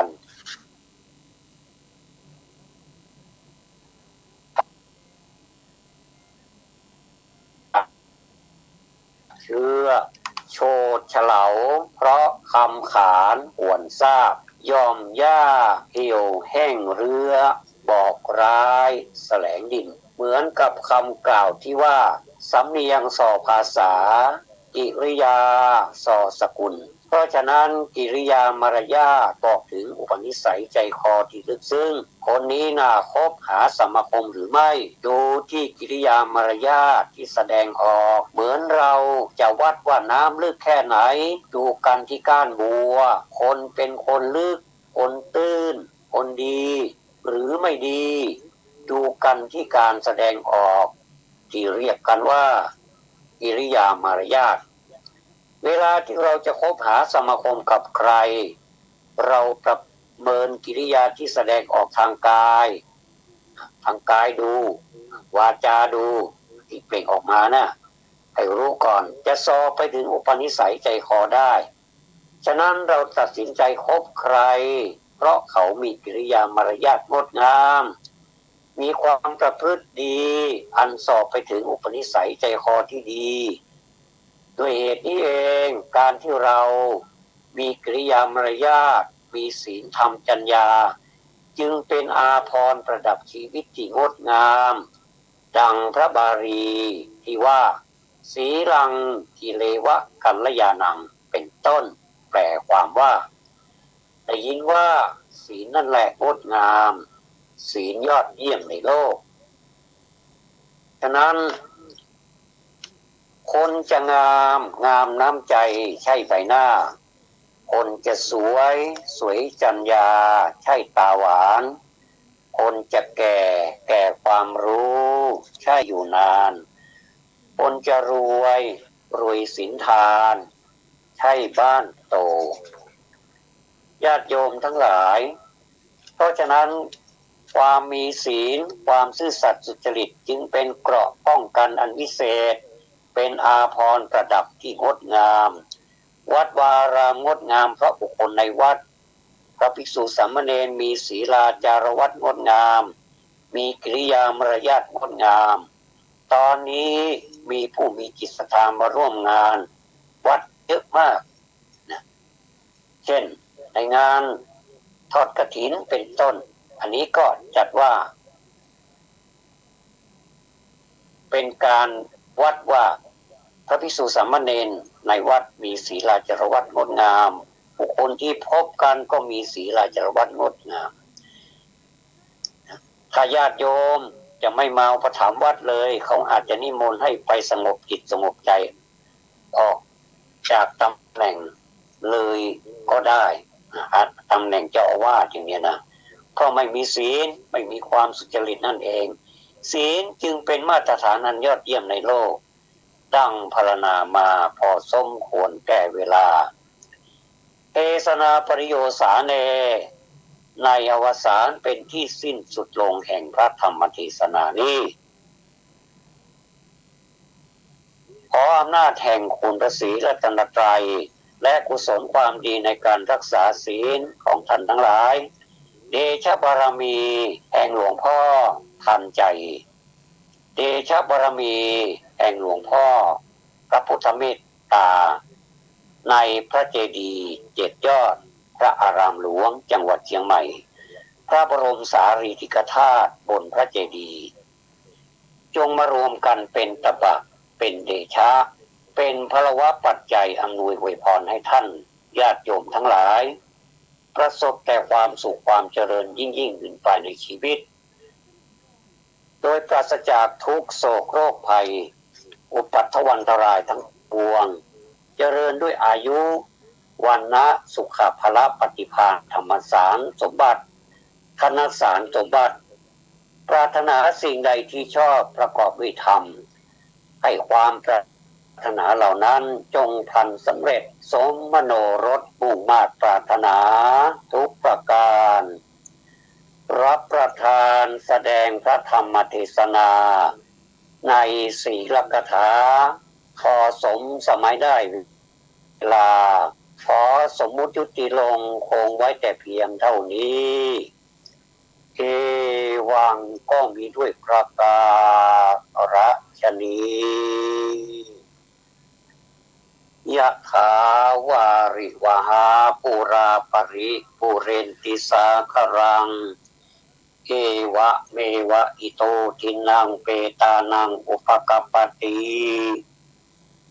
นเชื่อโชดเฉลาเพราะคำขานหวนทราบยอมย่าเหี่ยวแห้งเรือบอกร้ายแสลงดินเหมือนกับคำกล่าวที่ว่าสำเนียงส่อภาษากิริยาส่อสกุลเพราะฉะนั้นกิริยามารยาทบอกถึงอุปนิสัยใจคอที่ลึกซึ้งคนนี้น่าคบหาสมาคมหรือไม่ดูที่กิริยามารยาทที่แสดงออกเหมือนเราจะวัดว่าน้ำลึกแค่ไหนดูกันที่ก้านบัวคนเป็นคนลึกคนตื้นคนดีหรือไม่ดีดูกันที่การแสดงออกที่เรียกกันว่ากิริยามารยาทเวลาที่เราจะคบหาสมาคมกับใครเราประเมินกิริยาที่แสดงออกทางกายดูวาจาดูที่เปล่งออกมานะให้รู้ก่อนจะสอบไปถึงอุปนิสัยใจคอได้ฉะนั้นเราตัดสินใจคบใครเพราะเขามีกิริยามารยาทงดงามมีความประพฤติดีอันสอบไปถึงอุปนิสัยใจคอที่ดีด้วยเหตุนี้เองการที่เรามีกิริยามารยาทมีศีลธรรมจรรยาจึงเป็นอาภรณ์ประดับชีวิตที่งดงามดังพระบาลีที่ว่าสีลังกิเลวะกัลยาณังเป็นต้นแปลความว่าได้ยินว่าศีลนั่นแหละงดงามศีลยอดเยี่ยมในโลกฉะนั้นคนจะงามน้ำใจใช่ใบหน้าคนจะสวยจัญญาใช่ตาหวานคนจะแก่ความรู้ใช่อยู่นานคนจะรวยศีลทานใช่บ้านโตญาติโยมทั้งหลายเพราะฉะนั้นความมีศีลความซื่อสัตย์สุจริตจึงเป็นเกราะป้องกันอันวิเศษเป็นอาภรณ์ประดับที่งดงามวัดวารามงดงามเพราะบุคคลในวัดพระภิกษุสามเณรมีศีลาจารวัดงดงามมีกิริยามารยาทงดงามตอนนี้มีผู้มีจิตศรัทธามาร่วมงานวัดเยอะมากนะเช่นในงานทอดกฐินเป็นต้นอันนี้ก็จัดว่าเป็นการวัดว่าพระภิกษุสามเณรในวัดมีศีลาจารวัดงดงามบุคคลที่พบกันก็มีศีลาจารวัดงดงามถ้าญาติโยมจะไม่มาอุปถัมภ์วัดเลยเขาอาจจะนิมนต์ให้ไปสงบจิตสงบใจออก จากตำแหน่งเลยก็ได้ตำแหน่งเจ้าอาวาสอย่างนี้นะก็ไม่มีศีลไม่มีความสุจริตนั่นเองศีลจึงเป็นมาตรฐานอันยอดเยี่ยมในโลกดังพรรณนามาพอสมควรแก่เวลาเทศนาปริโยสาเนในอวสานเป็นที่สิ้นสุดลงแห่งพระธรรมเทศนานี้ขออำนาจแห่งคุณพระศรีรัตนตรัยและกุศลความดีในการรักษาศีลของท่านทั้งหลายเดชะบารมีแห่งหลวงพ่อทันใจเดชะบารมีแห่งหลวงพ่อพระพุทธเมตตาในพระเจดีย์7 ยอดพระอารามหลวงจังหวัดเชียงใหม่พระบรมสารีริกธาตุบนพระเจดีย์จงมารวมกันเป็นตบะเป็นเดชะเป็นพลวะปัจจัยอำนวยอวยพรให้ท่านญาติโยมทั้งหลายประสบแต่ความสุขความเจริญยิ่งขึ้นไปในชีวิตโดยปราศจากทุกโศกโรคภัยอุปัฏฐวันตรายทั้งปวงเจริญด้วยอายุวันนะสุขภละปฏิภาณธรรมสารสมบัติคณสารสมบัติปรารถนาสิ่งใดที่ชอบประกอบด้วยธรรมให้ความปรารถนาเหล่านั้นจงพลันสำเร็จสมมโนรสมุ่งมาตรปรารถนาทุกประการรับประทานแสดงพระธรรมเทศนาในศีลกถาพอสมสมัยได้เวลาขอสมมุติยุติลงคงไว้แต่เพียงเท่านี้เอวังก็มีด้วยประการฉะนี้ยะถาวาริวหาปุราปริปุเรนติสาครังเอวะเมวะอิโตทินังเปตานังอุปกัปปติ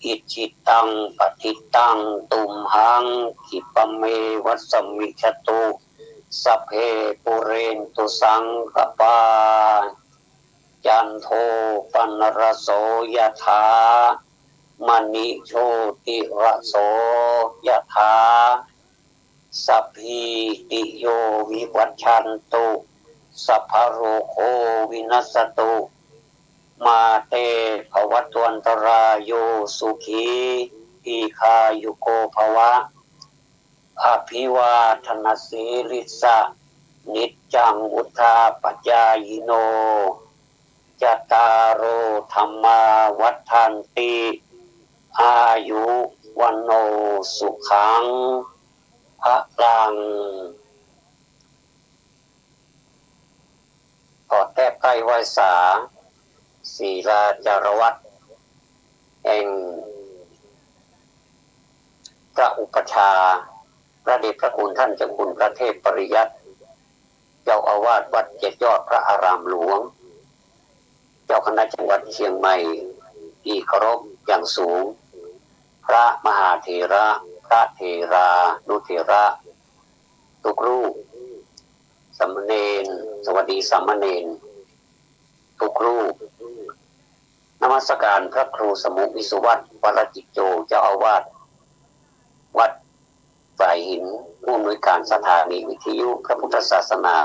อิจิตังปฏิตังตุมหังคิปะเมวัสมิจตุสัพเพปุเรนตุสังคปาจันโทปนรโสยถามณิโชติระโสยถาสัพพิติโยวิวัชชันตุสัพพะโรโควินัสตุมาเตภวัตวันตรายโยสุขีทีคายุโกภวะอภิวาทนาสีลิสะนิจจังวุธาปัจจายโนจตารโอธรรมาวัฏฐันติอายุวันโนสุขังพลังขอแต้ใกล้ไหว้สาศีลาจารวัตรแห่งพระอุปชาพระเดชพระคุณท่านเจ้าคุณพระเทพปริยัติเจ้าอาวาสวัด7 ยอดพระอารามหลวงเจ้าคณะจังหวัดเชียงใหม่ที่เคารพอย่างสูงพระมหาเถระพระเถรานุเถระทุกรูปสามเณรสวัสดีสามเณรทุกรูปนมัสการพระครูสมุวิสุวัตรวรจิตโจเจ้าอาวาสวัดฝ่ายหินผู้อำนวยการสถานีวิทยุพระพุทธศาสนา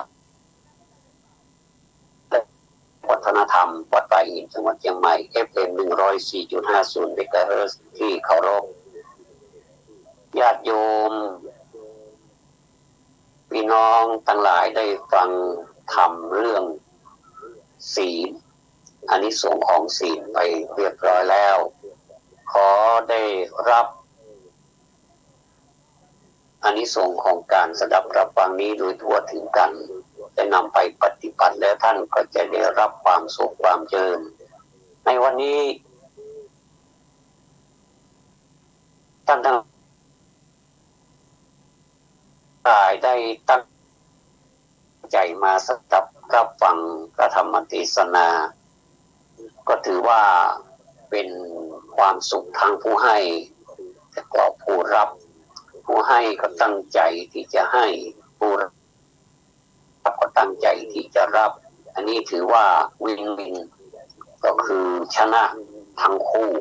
และวัฒนธรรมวัดฝ่ายหินจังหวัดเชียงใหม่ FM 104.50 เมกะเฮิรตซ์ที่เคารพญาติโยมพี่น้องทั้งหลายได้ฟังธรรมเรื่องศีลอานิสงส์ของศีลไปเรียบร้อยแล้วขอได้รับอานิสงส์ของการสดับรับฟังนี้โดยทั่วถึงกันจะนำไปปฏิบัติแล้วท่านก็จะได้รับความสุขความเจริญในวันนี้ท่านทั้งหลายได้ตั้งใจมาสดับรับฟังพระธรรมเทศนาก็ถือว่าเป็นความสุขทางผู้ให้แต่ก็ผู้รับผู้ให้ก็ตั้งใจที่จะให้ผู้รับก็ตั้งใจที่จะรับอันนี้ถือว่าวินวินก็คือชนะทั้งคู่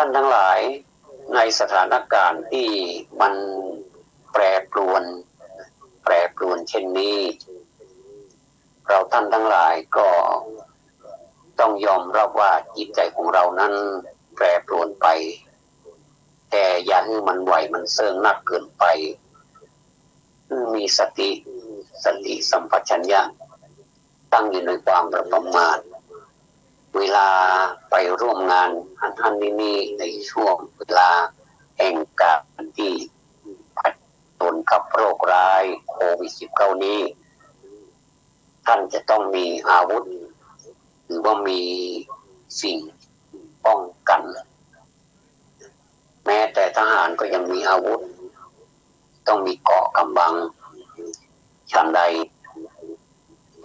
ท่านทั้งหลายในสถานการณ์ที่มันแปรปรวนเช่นนี้เราท่านทั้งหลายก็ต้องยอมรับว่าจิตใจของเรานั้นแปรปรวนไปแต่อย่าให้มันไหวมันเซิงนักเกินไปมีสติสัมปชัญญะตั้งอยู่ในความประมาทเวลาไปร่วมงานท่านนี่ในช่วงเวลาแห่งการที่ผัดตนกับโรคร้ายโควิด -19 นี้ท่านจะต้องมีอาวุธหรือว่ามีสิ่งป้องกันแม้แต่ทหารก็ยังมีอาวุธต้องมีเกราะกำบังฉันใด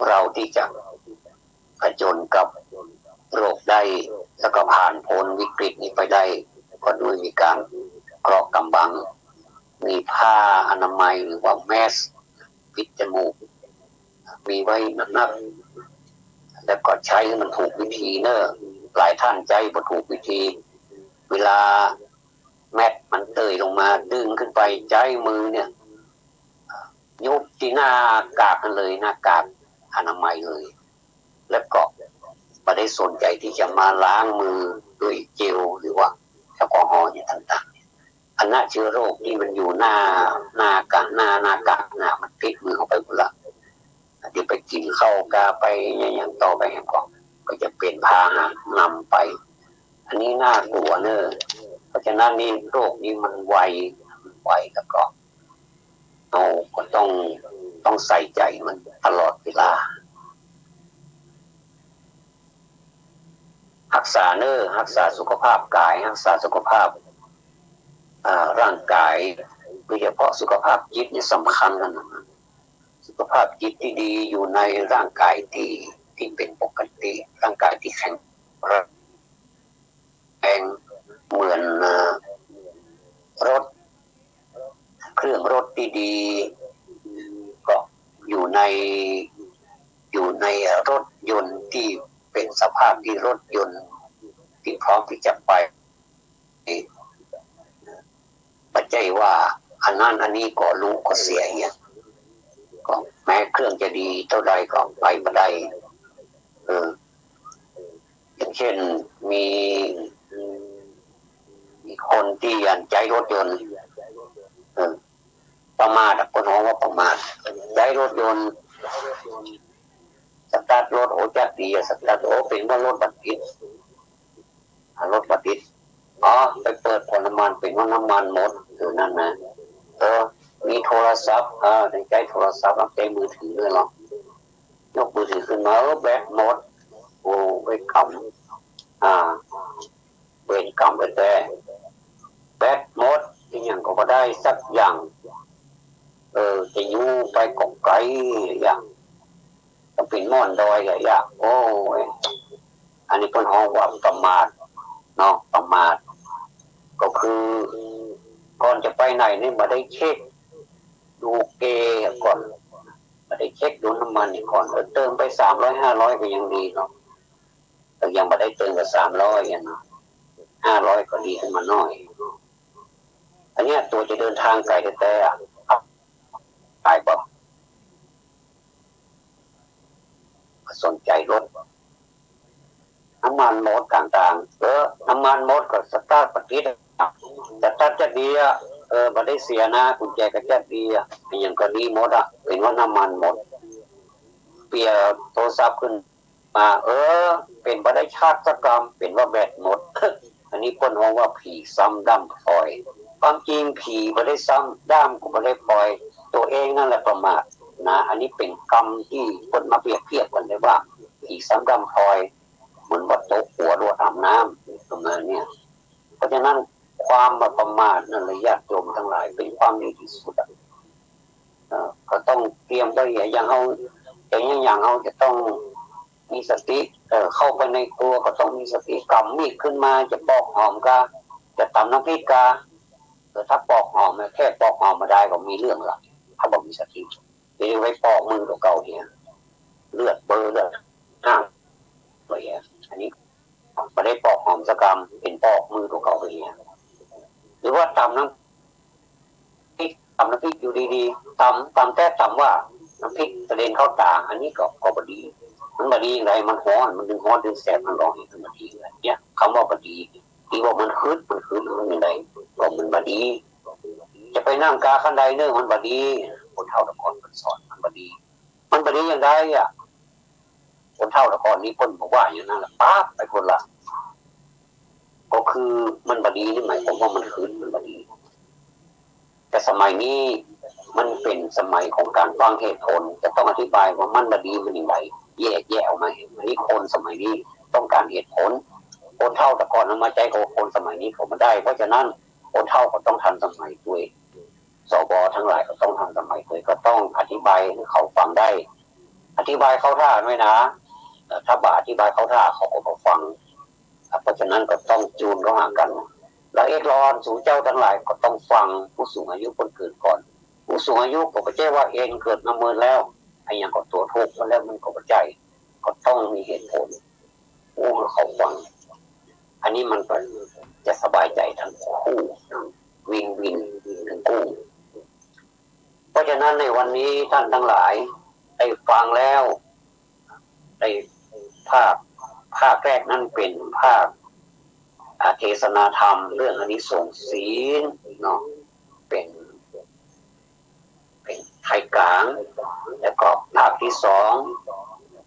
เราที่จะผจญกับโรคได้แล้วก็ผ่านพ้นวิกฤตนี้ไปได้ก็ด้วยมีการเกราะกำบังมีผ้าอนามัยหรือว่าแมสปิดจมูกมีไว้นักๆแล้วก็ใช้ให้มันถูกวิธีเนอะหลายท่านใจบ่ถูกวิธีเวลาแมสมันเตยลงมาดึงขึ้นไปใจมือเนี่ยยุบที่หน้ากากกันเลยหน้ากากอนามัยเลยแล้วก็ไม่ได้สนใจที่จะมาล้างมือด้วยเจลหรือว่าแอลกอฮอล์อย่างต่างๆอันนั้นเชื้อโรคที่มันอยู่หน้ากากหน้ามันติดมือเข้าไปหมดละเดี๋ยวไปกินข้าวกาไปอย่างต่อไปก็จะเป็นพาหะนำไปอันนี้น่ากลัวเนอะเพราะฉะนั้นนี่โรคนี้มันไวแล้วก็เราก็ต้องใส่ใจมันตลอดเวลารักษาสุขภาพกายรักษาสุขภาพร่างกายโดยเฉพาะสุขภาพจิตนี่สำคัญนะสุขภาพจิตที่ดีอยู่ในร่างกายที่เป็นปกติร่างกายที่แข็งแรงเหมือนรถเครื่องรถที่ดีก็อยู่ในรถยนต์ที่เป็นสภาพที่รถยนต์ที่พร้อมที่จะไปปัจจัยว่าอันนั้นอันนี้ก็รู้ก็เสียอย่างก็แม้เครื่องจะดีเท่าใดก็ไปไม่ได้อย่างเช่นมีคนที่ยันใจรถยนต์ประมาทคนน้องว่าประมาทใจรถยนต์สตาร์ทรถโอจัดดีสตาร์ทโอเป็นว่ารถบัตรดิษไปเปิดพอน้ำมันเป็นว่าน้ำมันหมดนั่นนะมีโทรศัพท์ในใจโทรศัพท์ใจมือถือเลยหรอยกมือถือขึ้นมาแบตหมดโอ้เวรกรรมไปแต่แบตหมดที่อย่างก็ได้สักอย่างจะอยู่ไปกองไกลอย่างต้องเป็นม่อนดอยอย่างโอ้ยอันนี้เป็นห้องว่าประมาทเนาะประมาทก็คือก่อนจะไปไหนนี่มาได้เช็คดูเกก่อนมาได้เช็คดูน้ำมันนี่ก่อนเติมไป300-500ก็ยังดีเนาะแต่ยังไม่ได้เติมกับ300อย่างเนาะ500ก็ดีขึ้นมาหน่อยอันนี้ตัวจะเดินทางไกลแต่ตายบ่สนใจรถน้ำมันหมดต่างๆน้ำมันหมดก็สตาร์ทปฏิทินสตาร์ทจะดีไม่ได้เสียนะกุญแจก็จะดีอย่างก็ดีหมดเป็นว่าน้ำมันหมดเปลี่ยนโทรศัพท์ขึ้นมาเป็นไม่ได้ชาติกรรมเป็นว่าแบตหมดอันนี้คนมองว่าผีซ้ำด้ามพลอยความจริงผีไม่ได้ซ้ำด้ามก็ไม่ได้พลอยตัวเองนั่นแหละประมาทนะอันนี้เป็นกรรมที่คนมาเปรียบเทียบกันเลยว่าผีซ้ำด้ามพลอยเหมือนว่าโต๊ะหัวรวดอาบน้ำประมาณนี้เพราะฉะนั้นความประมาทนั่นเลยญาติโยมทั้งหลายเป็นความดีที่สุดก็ต้องเตรียมไว้อย่างเขาจะต้องมีสติเข้าไปในครัวก็ต้องมีสติกำมีดขึ้นมาจะปอกหอมกาจะตำน้ำพริกกาถ้าปอกหอมแค่ปอกหอมมาได้ก็มีเรื่องละถ้าบอกมีสติเดี๋ยวไว้ปอกมือเก่าเนี่ยเลือดเบอร์เลือดห้างอะไรอันนี้ ไม่ได้ปอกหอมสกรรมเป็นปอกมือตัวเขาไปเนี่ยหรือว่าตำน้ำพริกอยู่ดีๆตำแต่ตำว่าน้ำพริกกระเด็นเข้าตาอันนี้ก็บดีมันบดีอะไรมันฮ้อนมันดึงฮ้อนดึงแสบมันร้องมันบดีอะไรเนี่ยคำว่าบดีที่ว่ามันคืดมันอะไรก็มันบดีจะไปนั่งกาขันใดเนื่องมันบดีคนเท่าตะกอนมันสอนมันบดีอย่างไรอ่ะคนเท่าตะกอนนี้คนบอกว่าอย่างนั้นแหละป๊าบไปคนละก็คือมันบดีนี่หมายความว่ามันคืนมันบดีแต่สมัยนี้มันเป็นสมัยของการฟังเหตุผลจะต้องอธิบายว่ามันบดีมันอย่างไรแยกออกมาเห็นอันนี้คนสมัยนี้ต้องการเหตุผลคนเท่าตะกอนมาใจของคนสมัยนี้เขาไม่ได้เพราะฉะนั้นคนเท่าก็ต้องทันสมัยด้วยสบทั้งหลายก็ต้องทันสมัยด้วยก็ต้องอธิบายให้เขาฟังได้อธิบายเข้าท่าด้วยนะถ้าบ่าอธิบายเข้าท่าเขาก็ฟังเพราะฉะนั้นก็ต้องจูนเข้าหากันแล้วรอนสูงเจ้าทั้งหลายก็ต้องฟังผู้สูงอายุคนเกิดก่อนผู้สูงอายุก็ไม่ใช่ว่าเองเกิดมาเมินแล้วไอ้ยังก็ตัวทุกข์มาแล้วมันก็ใจก็ต้องมีเหตุผลผู้เขาฟังอันนี้มันก็จะสบายใจทั้งคู่วินทั้งคู่เพราะฉะนั้นในวันนี้ท่านทั้งหลายได้ฟังแล้วได้ภาคแรกนั้นเป็นภาคเทศนาธรรมเรื่องอานิสงส์ศีลเนาะเป็นไทยกลางแล้วก็ภาคที่สอง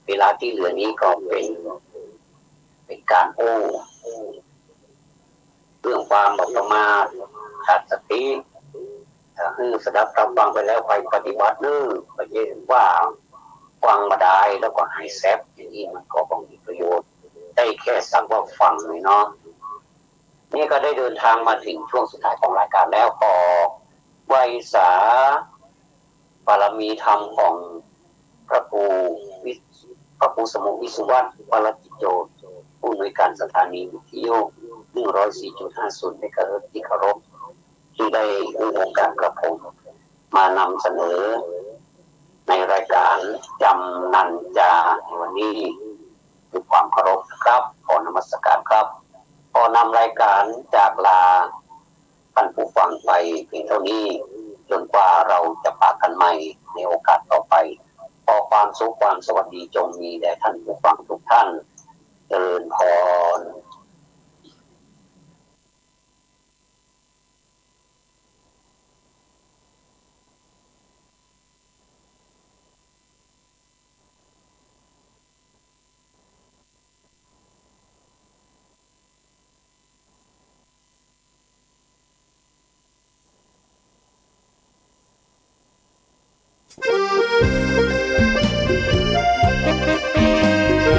เวลาที่เหลือนี้ก็เป็นการเรื่องความประมาทขาดสติถ้าสดับรับฟังไปแล้วไปปฏิบัติก็จะเห็นว่าฟังมาได้แล้วก็ให้แซฟอย่างนี้มันก็ต้องมีประโยชน์ได้แค่สักว่าฟังเลยเนาะนี่ก็ได้เดินทางมาถึงช่วงสุดท้ายของรายการแล้วขอไหว้สาบารมีธรรมของพระครูสมุวิสุวรรณวรจิตโจผู้อำนวยการสถานีวิทยุ 104.50 เมกะเฮิรตซ์ที่เคารพที่ได้ให้โอกาสกระผมมานำเสนอในรายการจำนันจาในวันนี้ด้วยความเคารพครับขอนมัสการครับขอนำรายการจากลาท่านผู้ฟังไปเพียงเท่านี้จนกว่าเราจะพบกันใหม่ในโอกาสต่อไปขอความสุขความสวัสดีจงมีแด่ท่านผู้ฟังทุกท่านเจริญพร